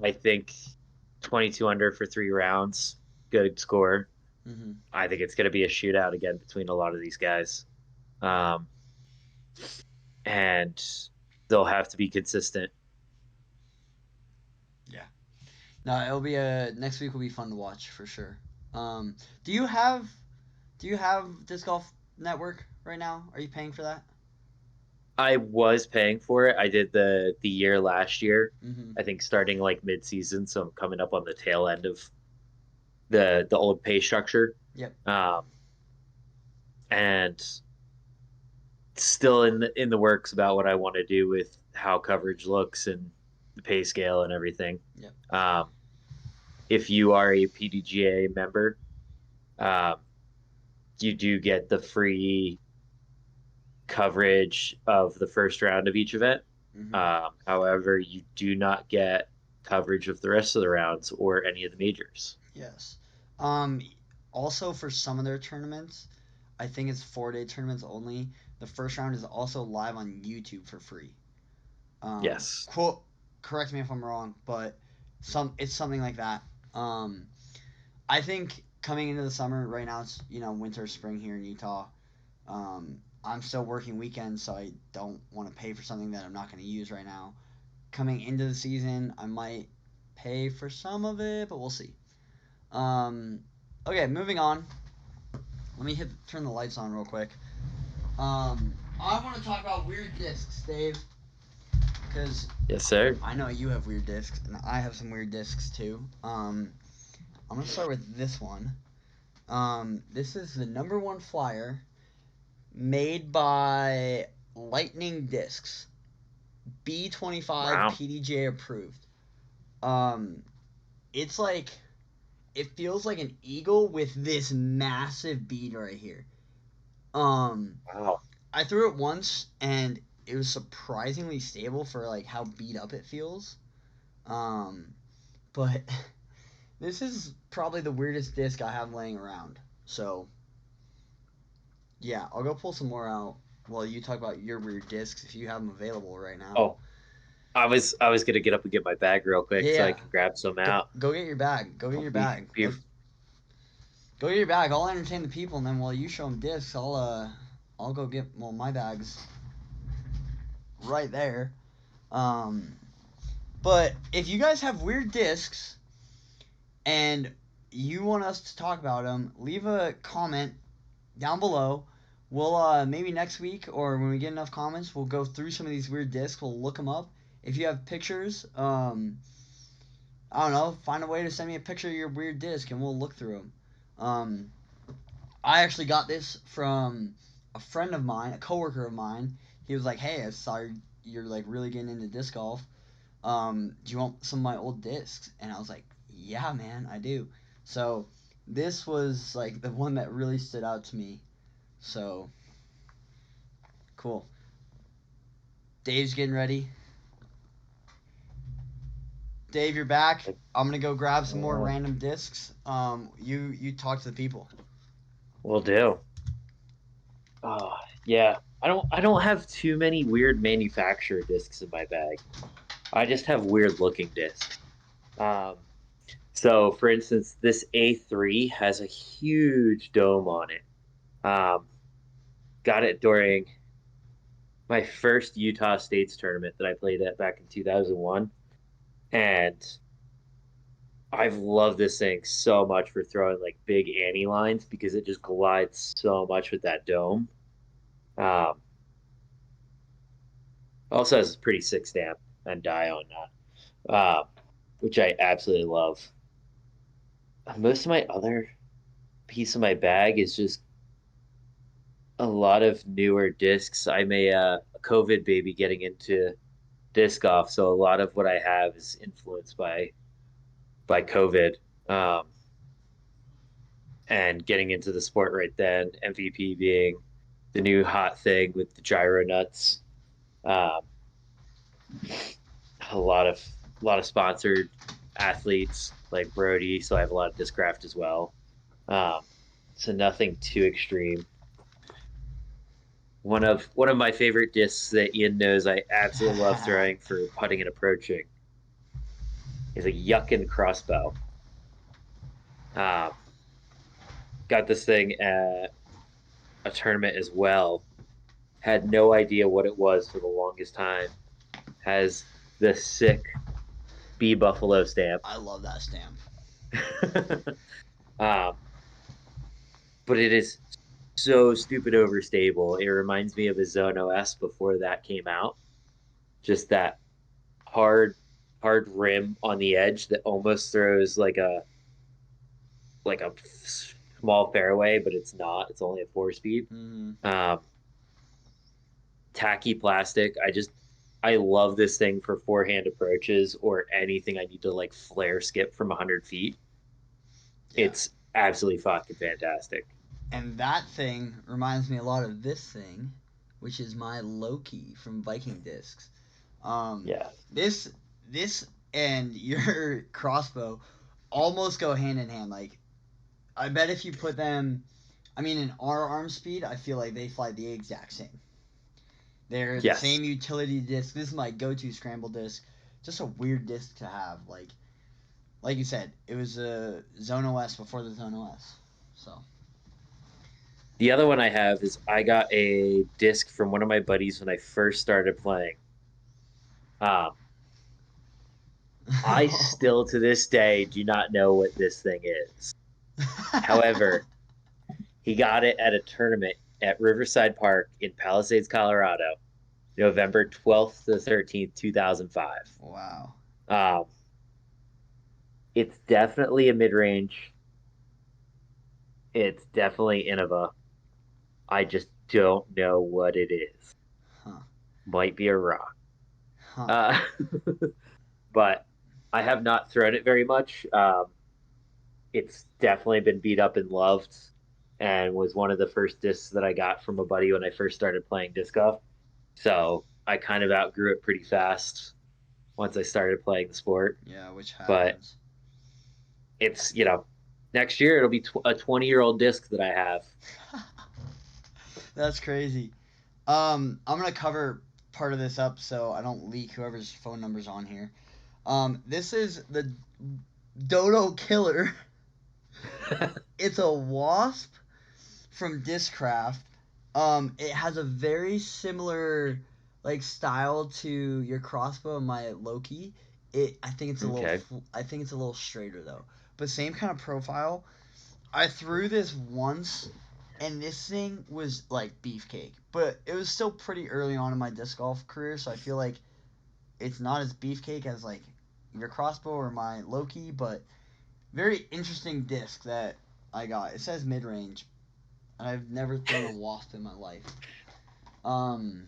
I think 22 under for 3 rounds, good score. Mm-hmm. I think it's going to be a shootout again between a lot of these guys. And they'll have to be consistent. Yeah. No, it'll be next week will be fun to watch for sure. Do you have Disc Golf Network right now? Are you paying for that? I was paying for it. I did the year last year. Mm-hmm. I think starting like mid season, so I'm coming up on the tail end of the old pay structure. Yep. And still in the works about what I want to do with how coverage looks and the pay scale and everything. Yep. If you are a PDGA member, you do get the free coverage of the first round of each event. Mm-hmm. However, you do not get coverage of the rest of the rounds or any of the majors. Yes. Also, for some of their tournaments, I think it's 4-day tournaments only. The first round is also live on YouTube for free. Yes. Correct me if I'm wrong, but it's something like that. I think coming into the summer right now, it's winter, spring here in Utah. I'm still working weekends, so I don't want to pay for something that I'm not going to use right now. Coming into the season, I might pay for some of it, but we'll see. Okay, moving on. Let me turn the lights on real quick. I want to talk about weird discs, Dave, because yes, sir. I know you have weird discs, and I have some weird discs too. I'm gonna start with this one. This is the number one flyer made by Lightning Discs, B25 Wow. PDJ approved. It's like it feels like an eagle with this massive bead right here. Wow. I threw it once and it was surprisingly stable for like how beat up it feels. But this is probably the weirdest disc I have laying around. So yeah, I'll go pull some more out while you talk about your weird discs if you have them available right now. Oh, I was gonna get up and get my bag real quick so I can grab some out. Go get your bag. Go get your bag. Go get your bag. I'll entertain the people, and then while you show them discs, I'll go get my bags right there. But if you guys have weird discs and you want us to talk about them, leave a comment down below. We'll maybe next week or when we get enough comments, we'll go through some of these weird discs. We'll look them up. If you have pictures, I don't know, find a way to send me a picture of your weird disc and we'll look through them. I actually got this from a friend of mine, a coworker of mine. He was like, "Hey, I saw you're like really getting into disc golf. Do you want some of my old discs?" And I was like, "Yeah, man, I do." So this was like the one that really stood out to me. So cool. Dave's getting ready. Dave, you're back. I'm gonna go grab some more random discs. You talk to the people. Will do. Yeah. I don't have too many weird manufacturer discs in my bag. I just have weird looking discs. Um, so for instance, this A3 has a huge dome on it. Um, got it during my first Utah States tournament that I played at back in 2001. And I've loved this thing so much for throwing like big Annie lines because it just glides so much with that dome. Um, Also has a pretty sick stamp and die on that, which I absolutely love. Most of my other piece of my bag is just a lot of newer discs. I'm a COVID baby getting into disc golf, so a lot of what I have is influenced by COVID, um, and getting into the sport right then. MVP being the new hot thing with the gyro nuts. Um, a lot of sponsored athletes like Brody, so I have a lot of discraft as well. Um, so nothing too extreme. One of my favorite discs that Ian knows I absolutely love throwing for putting and approaching is a Yuckin crossbow. Um, got this thing at a tournament as well. Had no idea what it was for the longest time. Has the sick bee buffalo stamp. I love that stamp. um, but it is so stupid overstable. It reminds me of a Zone OS before that came out. Just that hard, hard rim on the edge that almost throws like a small fairway, but it's not. It's only a 4-speed. Mm-hmm. Tacky plastic. I love this thing for forehand approaches or anything I need to like flare skip from 100 feet. Yeah. It's absolutely fucking fantastic. And that thing reminds me a lot of this thing, which is my Loki from Viking Discs. Yeah. This and your crossbow almost go hand in hand. Like, I bet if you put them, I mean, in our arm speed, I feel like they fly the exact same. They're the Yes. same utility disc. This is my go-to scramble disc. Just a weird disc to have. Like you said, it was a Zone OS before the Zone OS. So. The other one I have is I got a disc from one of my buddies when I first started playing. I still to this day do not know what this thing is. However, he got it at a tournament at Riverside Park in Palisades, Colorado, November 12th to 13th, 2005. Wow. It's definitely a mid-range. It's definitely Innova. I just don't know what it is. Huh. Might be a rock. Huh. But I have not thrown it very much. It's definitely been beat up and loved, and was one of the first discs that I got from a buddy when I first started playing disc golf. So I kind of outgrew it pretty fast once I started playing the sport. Yeah, which But happens. it's, next year it'll be a 20-year-old disc that I have. That's crazy. I'm gonna cover part of this up so I don't leak whoever's phone number's on here. This is the Dodo Killer It's a Wasp from Discraft. It has a very similar like style to your crossbow and my Loki. I think it's a little Okay. I think it's a little straighter though, but same kind of profile. I threw this once, and this thing was like beefcake, but it was still pretty early on in my disc golf career, so I feel like it's not as beefcake as like your crossbow or my Loki, but very interesting disc that I got. It says mid range, and I've never thrown a wasp in my life. Um,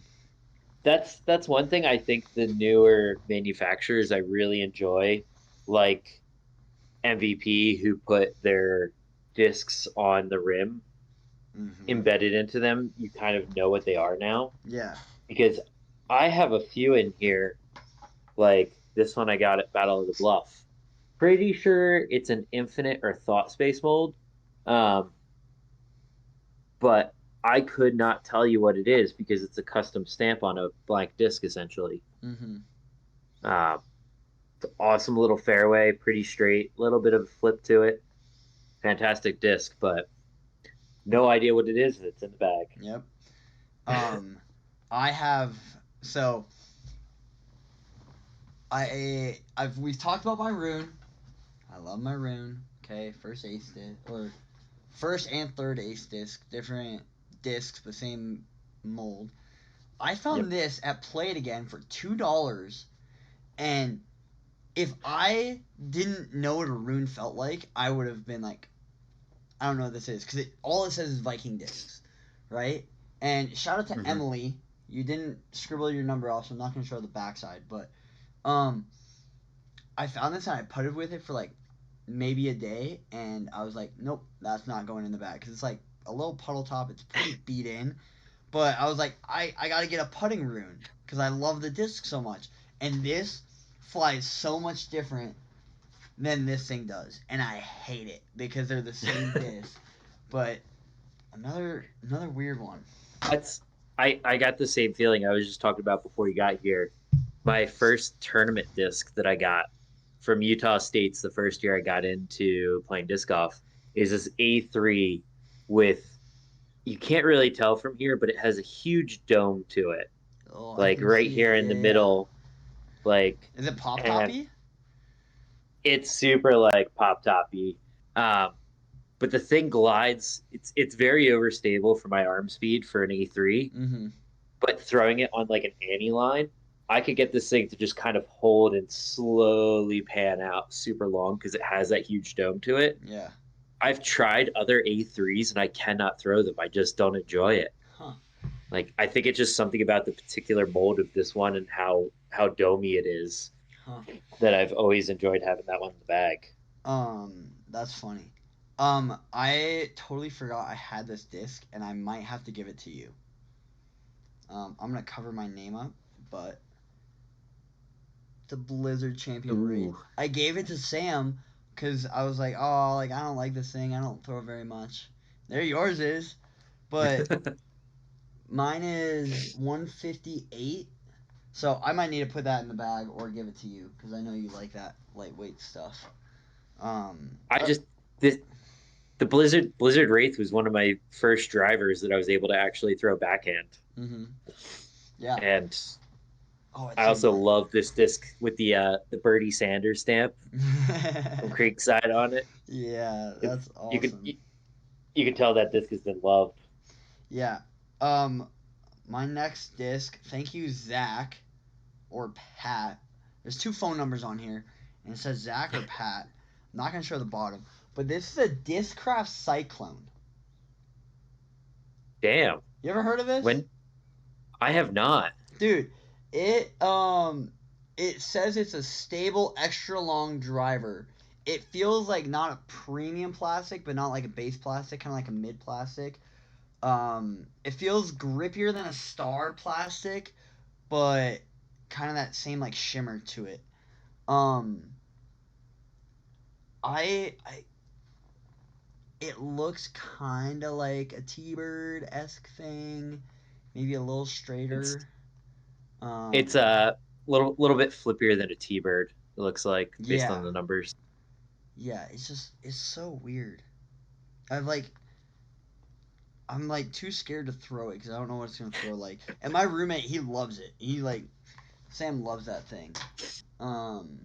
That's one thing I think the newer manufacturers I really enjoy, like MVP, who put their discs on the rim hmm embedded into them. You kind of know what they are now yeah. because I have a few in here, like this one I got at Battle of the Bluff. Pretty sure it's an infinite or thought space mold. Um, but I could not tell you what it is because it's a custom stamp on a blank disc essentially. hmm Um, awesome little fairway, pretty straight, little bit of a flip to it. Fantastic disc, but no idea what it is. It's in the bag. Yep. Um, I have so I've we've talked about my rune. I love my rune. Okay, first ace disc or first and third ace disc, different discs, but same mold. I Yep. found this at Play It Again for $2, and if I didn't know what a rune felt like, I would have been like, I don't know what this is because all it says is Viking discs, right? And shout out to Mm-hmm. Emily. You didn't scribble your number off, so I'm not gonna show the backside. But um, I found this and I putted with it for like maybe a day, and I was like, nope, that's not going in the bag because it's like a little puddle top. It's pretty beat in, but I was like, I gotta get a putting rune because I love the disc so much, and this flies so much different than this thing does, and I hate it because they're the same disc. But another weird one. That's I got the same feeling I was just talking about before you got here. My first tournament disc that I got from Utah State's the first year I got into playing disc golf is this A3 with you can't really tell from here, but it has a huge dome to it, Oh, I like can right see here it. in the Yeah, yeah. middle, like Is it pop and toppy? it's super like pop toppy. Um, but the thing glides. It's very overstable for my arm speed for an A3. Mm-hmm. But throwing it on like an Annie line, I could get this thing to just kind of hold and slowly pan out super long because it has that huge dome to it. Yeah. I've tried other A3s and I cannot throw them. I just don't enjoy it. Huh. Like I think it's just something about the particular mold of this one and how domey it is Huh. that I've always enjoyed having that one in the bag. That's funny. I totally forgot I had this disc, and I might have to give it to you. I'm gonna cover my name up, but the Blizzard Champion Wraith. Ooh. I gave it to Sam because I was like, oh, like I don't like this thing. I don't throw it very much. There, yours is, but mine is 158. So I might need to put that in the bag or give it to you because I know you like that lightweight stuff. Um, I uh, just this the Blizzard Wraith was one of my first drivers that I was able to actually throw backhand. mm-hmm. Yeah. And Oh, I it's also in. love this disc with the Bertie Sanders stamp from Creekside on it. Yeah, It's that's you could awesome. you could tell that disc has been loved. Yeah. Um, my next disc. Thank you, Zach or Pat. There's two phone numbers on here, and it says Zach or Pat. I'm not gonna show the bottom, but this is a Discraft Cyclone. Damn. You ever heard of this? When I have not. Dude, it says it's a stable extra long driver. It feels like not a premium plastic, but not like a base plastic, kind of like a mid plastic. It feels grippier than a star plastic, but kind of that same like shimmer to it. Um, I it looks kind of like a T-bird esque thing, maybe a little It's straighter. it's Um, a little bit flippier than a T-bird. It looks like based on yeah, the numbers. yeah. It's so weird. I've like I'm like too scared to throw it because I don't know what it's gonna throw like. And my roommate, he loves it. He like Sam loves that thing. Um,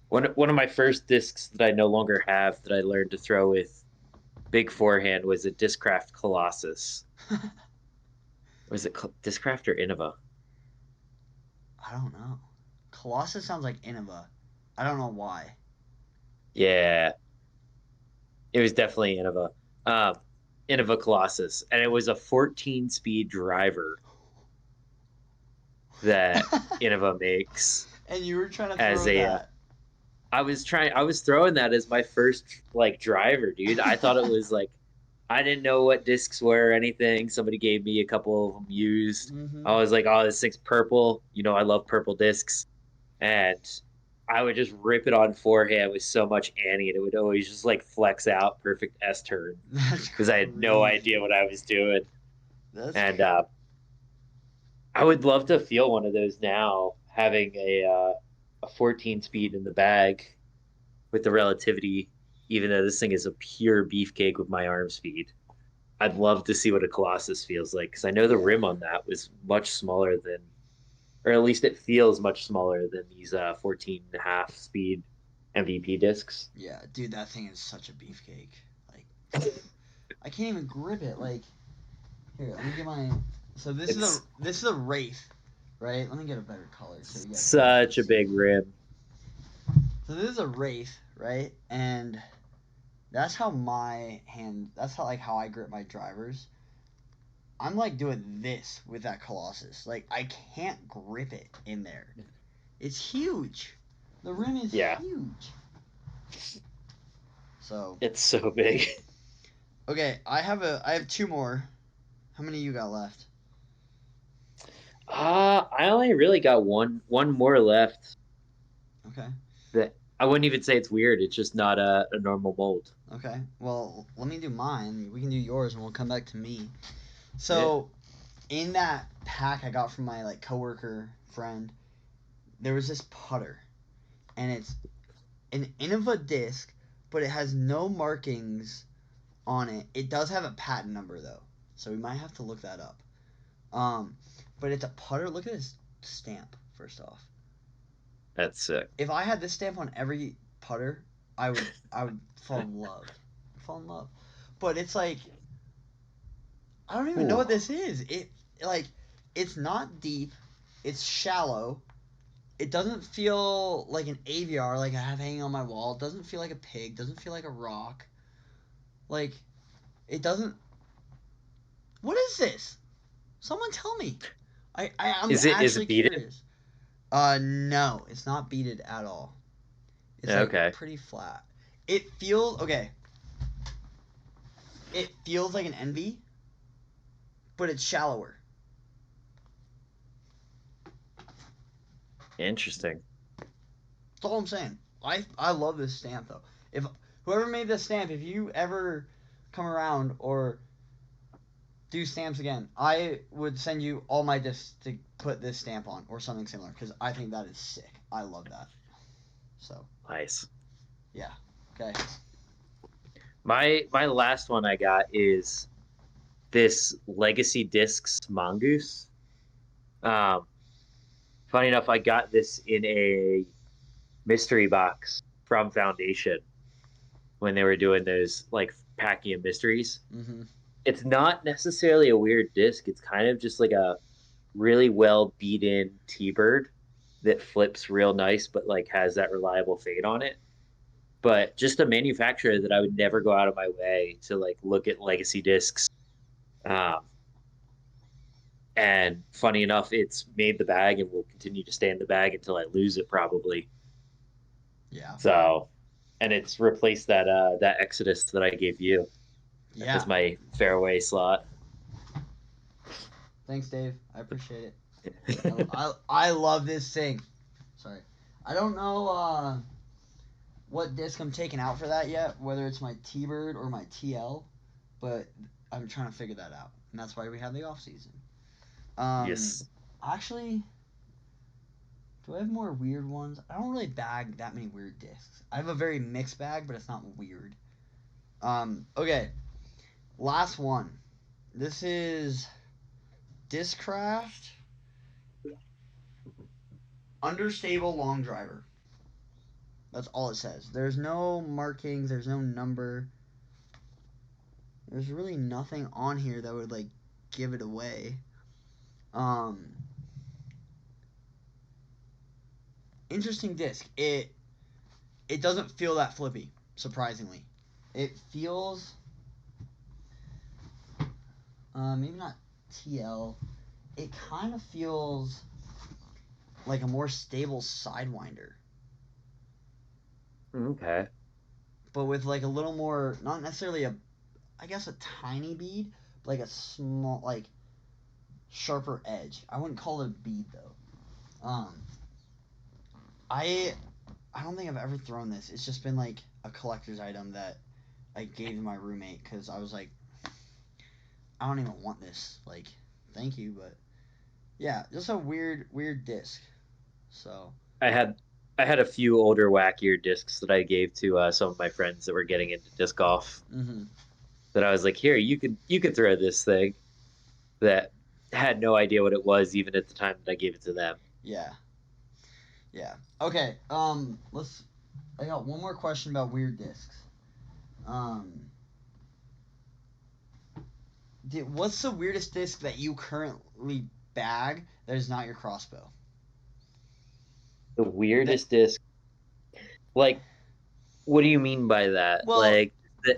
One of my first discs that I no longer have that I learned to throw with big forehand was a Discraft Colossus. Was it Discraft or Innova? I don't know. Colossus sounds like Innova. I don't know why. Yeah, it was definitely Innova. Um, Innova Colossus, and it was a 14-speed driver that Innova makes And you were trying to as throw a. that. I was throwing that as my first like driver, dude. I thought it was like I didn't know what discs were or anything. Somebody gave me a couple of them used. Mm-hmm. I was like, oh, this thing's purple. You know, I love purple discs. And I would just rip it on forehand with so much Annie, and it would always just like flex out perfect S turn That's because I had no crazy. idea what I was doing. That's And I would love to feel one of those now, having a 14 speed in the bag with the relativity, even though this thing is a pure beefcake with my arm speed. I'd love to see what a Colossus feels like because I know the yeah. rim on that was much smaller than, or at least it feels much smaller than these 14 and a half speed MVP discs. Yeah, dude, that thing is such a beefcake. Like, I can't even grip it. Like, here, let me get my. So It's this is a Wraith, right? Let me get a better color so you guys can such actually a see. big rim. So this is a Wraith, right? And that's how my hand. That's how like how I grip my drivers. I'm like doing this with that Colossus. Like I can't grip it in there. It's huge. The rim is Yeah, huge. So it's so big. okay, I have two more. How many you got left? I only really got one more left. Okay. That I wouldn't even say it's weird. It's just not a normal mold. Okay. Well, let me do mine. We can do yours, and we'll come back to me. Yeah. So, in that pack I got from my like coworker friend, there was this putter, and it's an Innova disc, but it has no markings on it. It does have a patent number though, so we might have to look that up. Um, but it's a putter. Look at this stamp. First off, That's sick. if I had this stamp on every putter, I would fall in love. Fall in love. But it's like I don't even know Ooh, what this is. It like it's not deep. It's shallow. It doesn't feel like an AVR like I have hanging on my wall. It doesn't feel like a pig. Doesn't feel like a rock. Like it doesn't. What is this? Someone tell me. I'm is actually it beaded? curious. No, it's not beaded at all. It's like Okay, pretty flat. It feels okay. It feels like an envy, but it's shallower. interesting. That's all I'm saying. I love this stamp though. If whoever made this stamp, if you ever come around or do stamps again, I would send you all my discs to put this stamp on or something similar because I think that is sick. I love that. So Nice. yeah. Okay. My last one I got is this Legacy Discs Mongoose. Um, Funny enough, I got this in a mystery box from Foundation when they were doing those like packing of mysteries. Mm-hmm. It's not necessarily a weird disc. It's kind of just like a really well beat in T-bird that flips real nice, but like has that reliable fade on it. But just a manufacturer that I would never go out of my way to like look at legacy discs. Um, and funny enough, it's made the bag and will continue to stay in the bag until I lose it probably. Yeah. So, and it's replaced that Exodus that I gave you as Yeah. my fairway slot. Thanks, Dave. I appreciate it. I love this thing. Sorry. I don't know what disc I'm taking out for that yet, whether it's my T-Bird or my TL, but I'm trying to figure that out. And that's why we have the off season. Yes. Actually, do I have more weird ones? I don't really bag that many weird discs. I have a very mixed bag, but it's not weird. Okay. Last one. This is Discraft Understable Long Driver. That's all it says. There's no markings. There's no number. There's really nothing on here that would like give it away. Interesting disc. It doesn't feel that flippy, surprisingly. It feels maybe not TL. It kind of feels like a more stable Sidewinder, Okay. but with like a little more, not necessarily I guess a tiny bead, but like a small, like sharper edge. I wouldn't call it a bead though. I I don't think I've ever thrown this. It's just been like a collector's item that I gave to my roommate because I was like, I don't even want this. Like, thank you, but yeah, just a weird disc. So. I had I had a few older wackier discs that I gave to some of my friends that were getting into disc golf. Mm-hmm. That I was like, here, you could throw this thing. That had no idea what it was even at the time that I gave it to them. Yeah. Yeah. Okay. Let's. I got one more question about weird discs. Um. What's the weirdest disc that you currently bag that is not your crossbow? The That weirdest disc, like, what do you mean by that? well, Like that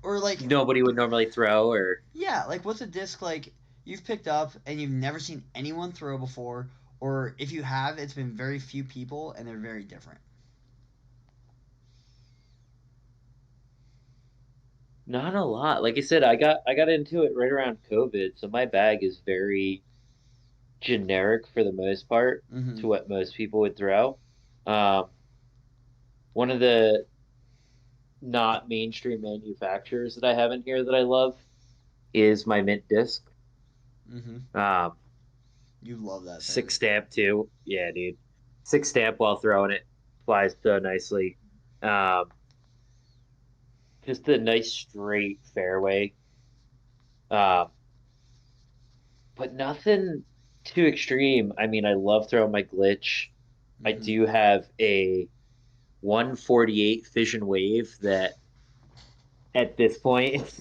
or like nobody would normally throw, or yeah, like what's a disc like you've picked up and you've never seen anyone throw before, or if you have, it's been very few people and they're very different. not a lot. Like I said, I got into it right around COVID, so my bag is very generic for the most part Mm-hmm. to what most people would throw. Um, one of the not mainstream manufacturers that I have in here that I love is my mint disc. Mm-hmm. Um, You love that thing. Six stamp too. Yeah, dude. Six stamp while throwing it flies so nicely. Um, just a nice straight fairway. Um, but nothing too extreme. I mean, I love throwing my glitch. I Mm-hmm. do have a 148 Fission Wave that at this point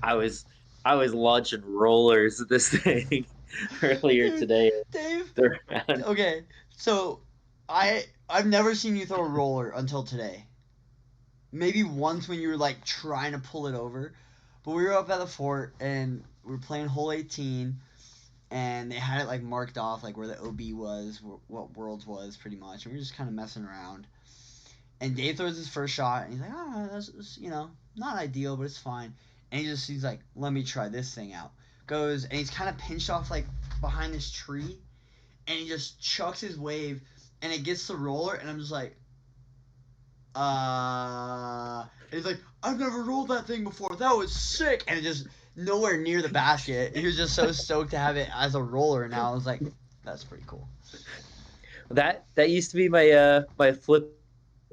I was I was launching rollers at this thing earlier Dude, today. Dave. Around. Okay, so I've never seen you throw a roller until today. Maybe once when you were like trying to pull it over, but we were up at the fort and we were playing hole 18, and they had it like marked off like where the OB was, what worlds was pretty much, and we were just kind of messing around. And Dave throws his first shot, and he's like, "Ah, that's not ideal, but it's fine." And he's like, "Let me try this thing out." Goes and he's kind of pinched off like behind this tree, and he just chucks his wave, and it gets the roller, and I'm just like, and he's like, "I've never rolled that thing before. That was sick." And it just nowhere near the basket. He was just so stoked to have it as a roller, and now I was like, "That's pretty cool." That used to be my flip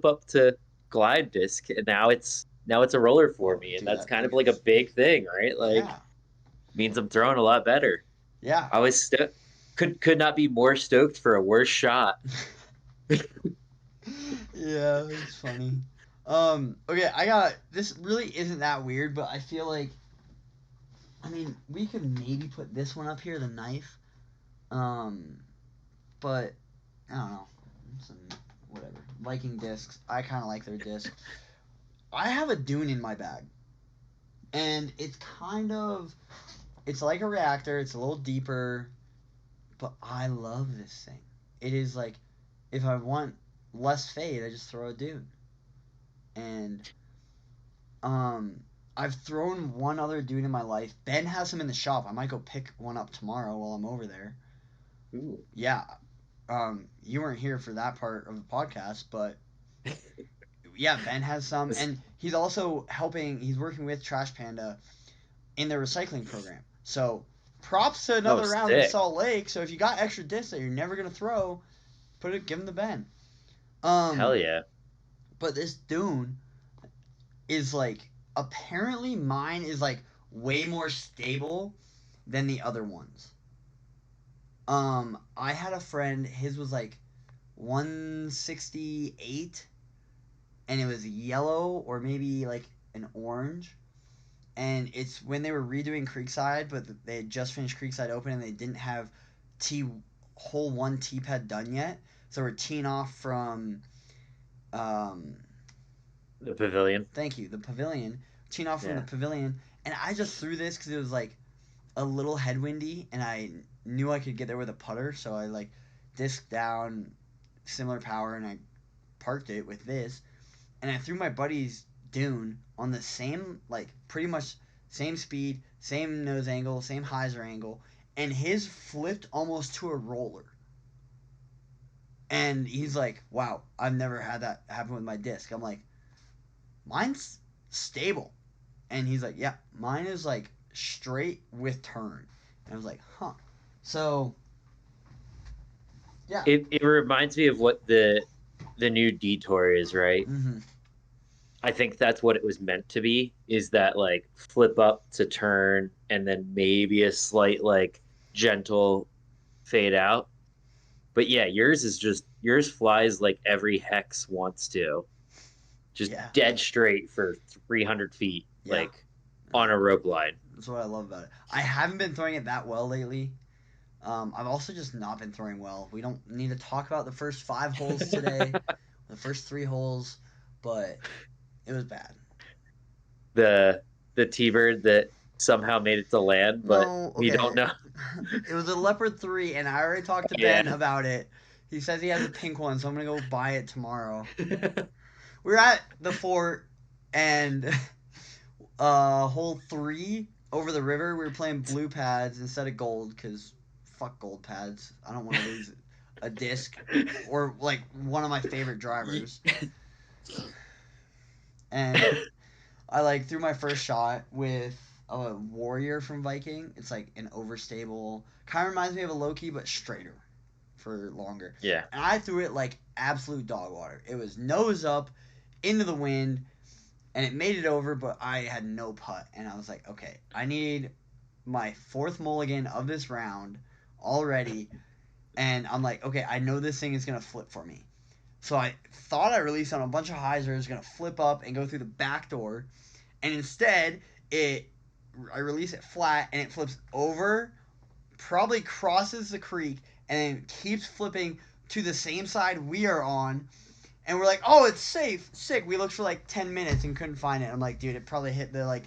up to glide disc, and now it's a roller for me, and Dude, that's that kind thing of like a is big thing, right? Like yeah, means I'm throwing a lot better. yeah. I was could not be more stoked for a worse shot. Yeah, it's funny. Okay, I got this. Really isn't that weird, but I feel like, I mean, we could maybe put this one up here, the knife. Um, but I don't know. Some whatever. Viking discs. I kind of like their disc. I have a Dune in my bag, and it's like a reactor. It's a little deeper, but I love this thing. It is like, if I want less fade, I just throw a Dune, and Um, I've thrown one other dude in my life. Ben has them in the shop. I might go pick one up tomorrow while I'm over there. Ooh. Yeah. You weren't here for that part of the podcast, but yeah, Ben has some, This- and he's also helping. He's working with Trash Panda in their recycling program. So props to oh, another round in sick. Salt Lake. So if you got extra discs that you're never gonna throw, give them to Ben. Hell Um, yeah. but this Dune is like apparently mine is like way more stable than the other ones. I had a friend, his was like 168, and it was yellow or maybe like an orange. And it's when they were redoing Creekside, but they had just finished Creekside Open and they didn't have T hole one tee pad done yet, so we're teeing off from um, The pavilion. thank you, the pavilion, teeing off from the Yeah. pavilion, and I just threw this because it was like a little headwindy, and I knew I could get there with a putter, so I like disc down, similar power, and I parked it with this, and I threw my buddy's dune on the same, like pretty much same speed, same nose angle, same hyzer angle, and his flipped almost to a roller. And he's like, "Wow, I've never had that happen with my disc." I'm like, "Mine's stable," and he's like, "Yeah, mine is like straight with turn." And I was like, "Huh." So yeah. It reminds me of what the new detour is, right? Mm-hmm. I think that's what it was meant to be, is that like flip up to turn and then maybe a slight like gentle fade out. But yeah, yours flies like every hex wants to. Just Yeah. dead straight for 300 feet, Yeah. like on a rope line. That's what I love about it. I haven't been throwing it that well lately. I've also just not been throwing well. We don't need to talk about the first 5 holes today, the first 3 holes, but it was bad. The T-bird that somehow made it to land, but No, we don't okay. know. It was a Leopard 3, and I already talked to Ben Yeah. about it. He says he has a pink one, so I'm going to go buy it tomorrow. We were at the fort, and hole 3 over the river, we were playing blue pads instead of gold, because fuck gold pads. I don't want to lose a disc or, like, one of my favorite drivers. And I like threw my first shot with a warrior from Viking. It's like an overstable, kind of reminds me of a Loki, but straighter for longer. Yeah. And I threw it like absolute dog water. It was nose up into the wind, and it made it over, but I had no putt. And I was like, okay, I need my 4th mulligan of this round already. And I'm like, okay, I know this thing is gonna flip for me. So I thought I released on a bunch of hyzers, gonna flip up and go through the back door, and instead I release it flat and it flips over, probably crosses the creek, and then keeps flipping to the same side we are on. And we're like, oh, it's safe, sick. We looked for like 10 minutes and couldn't find it. I'm like, dude, it probably hit the like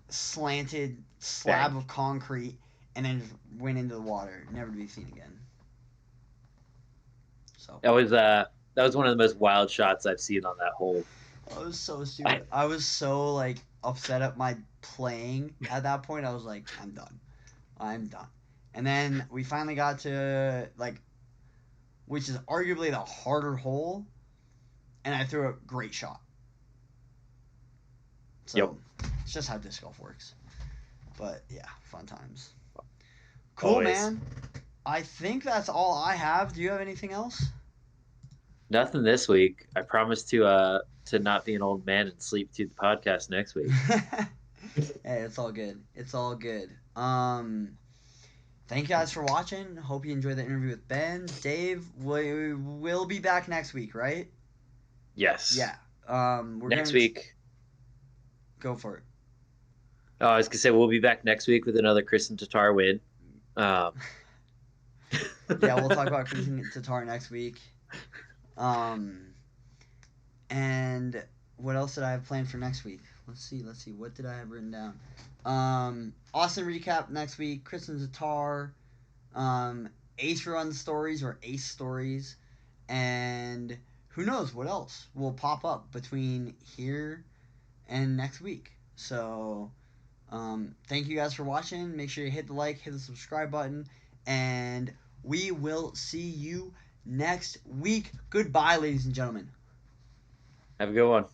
slanted slab Dang. of concrete and then just went into the water, never to be seen again. So That was one of the most wild shots I've seen on that hole. I was so stupid. I was so like upset at my playing at that point. I was like, I'm done. I'm done. And then we finally got to like, which is arguably the harder hole, and I threw a great shot. So Yep. it's just how disc golf works. But yeah, fun times. Cool, Always. man. I think that's all I have. Do you have anything else? Nothing this week. I promise to not be an old man and sleep through the podcast next week. Hey, it's all good. It's all good. Thank you guys for watching. Hope you enjoyed the interview with Ben. Dave, we will be back next week, right? Yes. Yeah. We're Next gonna week. go for it. Oh, I was gonna say we'll be back next week with another Chris and Tatar win. Yeah, we'll talk about Christian Tatar next week. And what else did I have planned for next week? Let's see. What did I have written down? Austin recap next week. Kristen Tatar, Ace Run stories or Ace stories, and who knows what else will pop up between here and next week. So, thank you guys for watching. Make sure you hit the like, hit the subscribe button, and we will see you next week. Goodbye, ladies and gentlemen. Have a good one.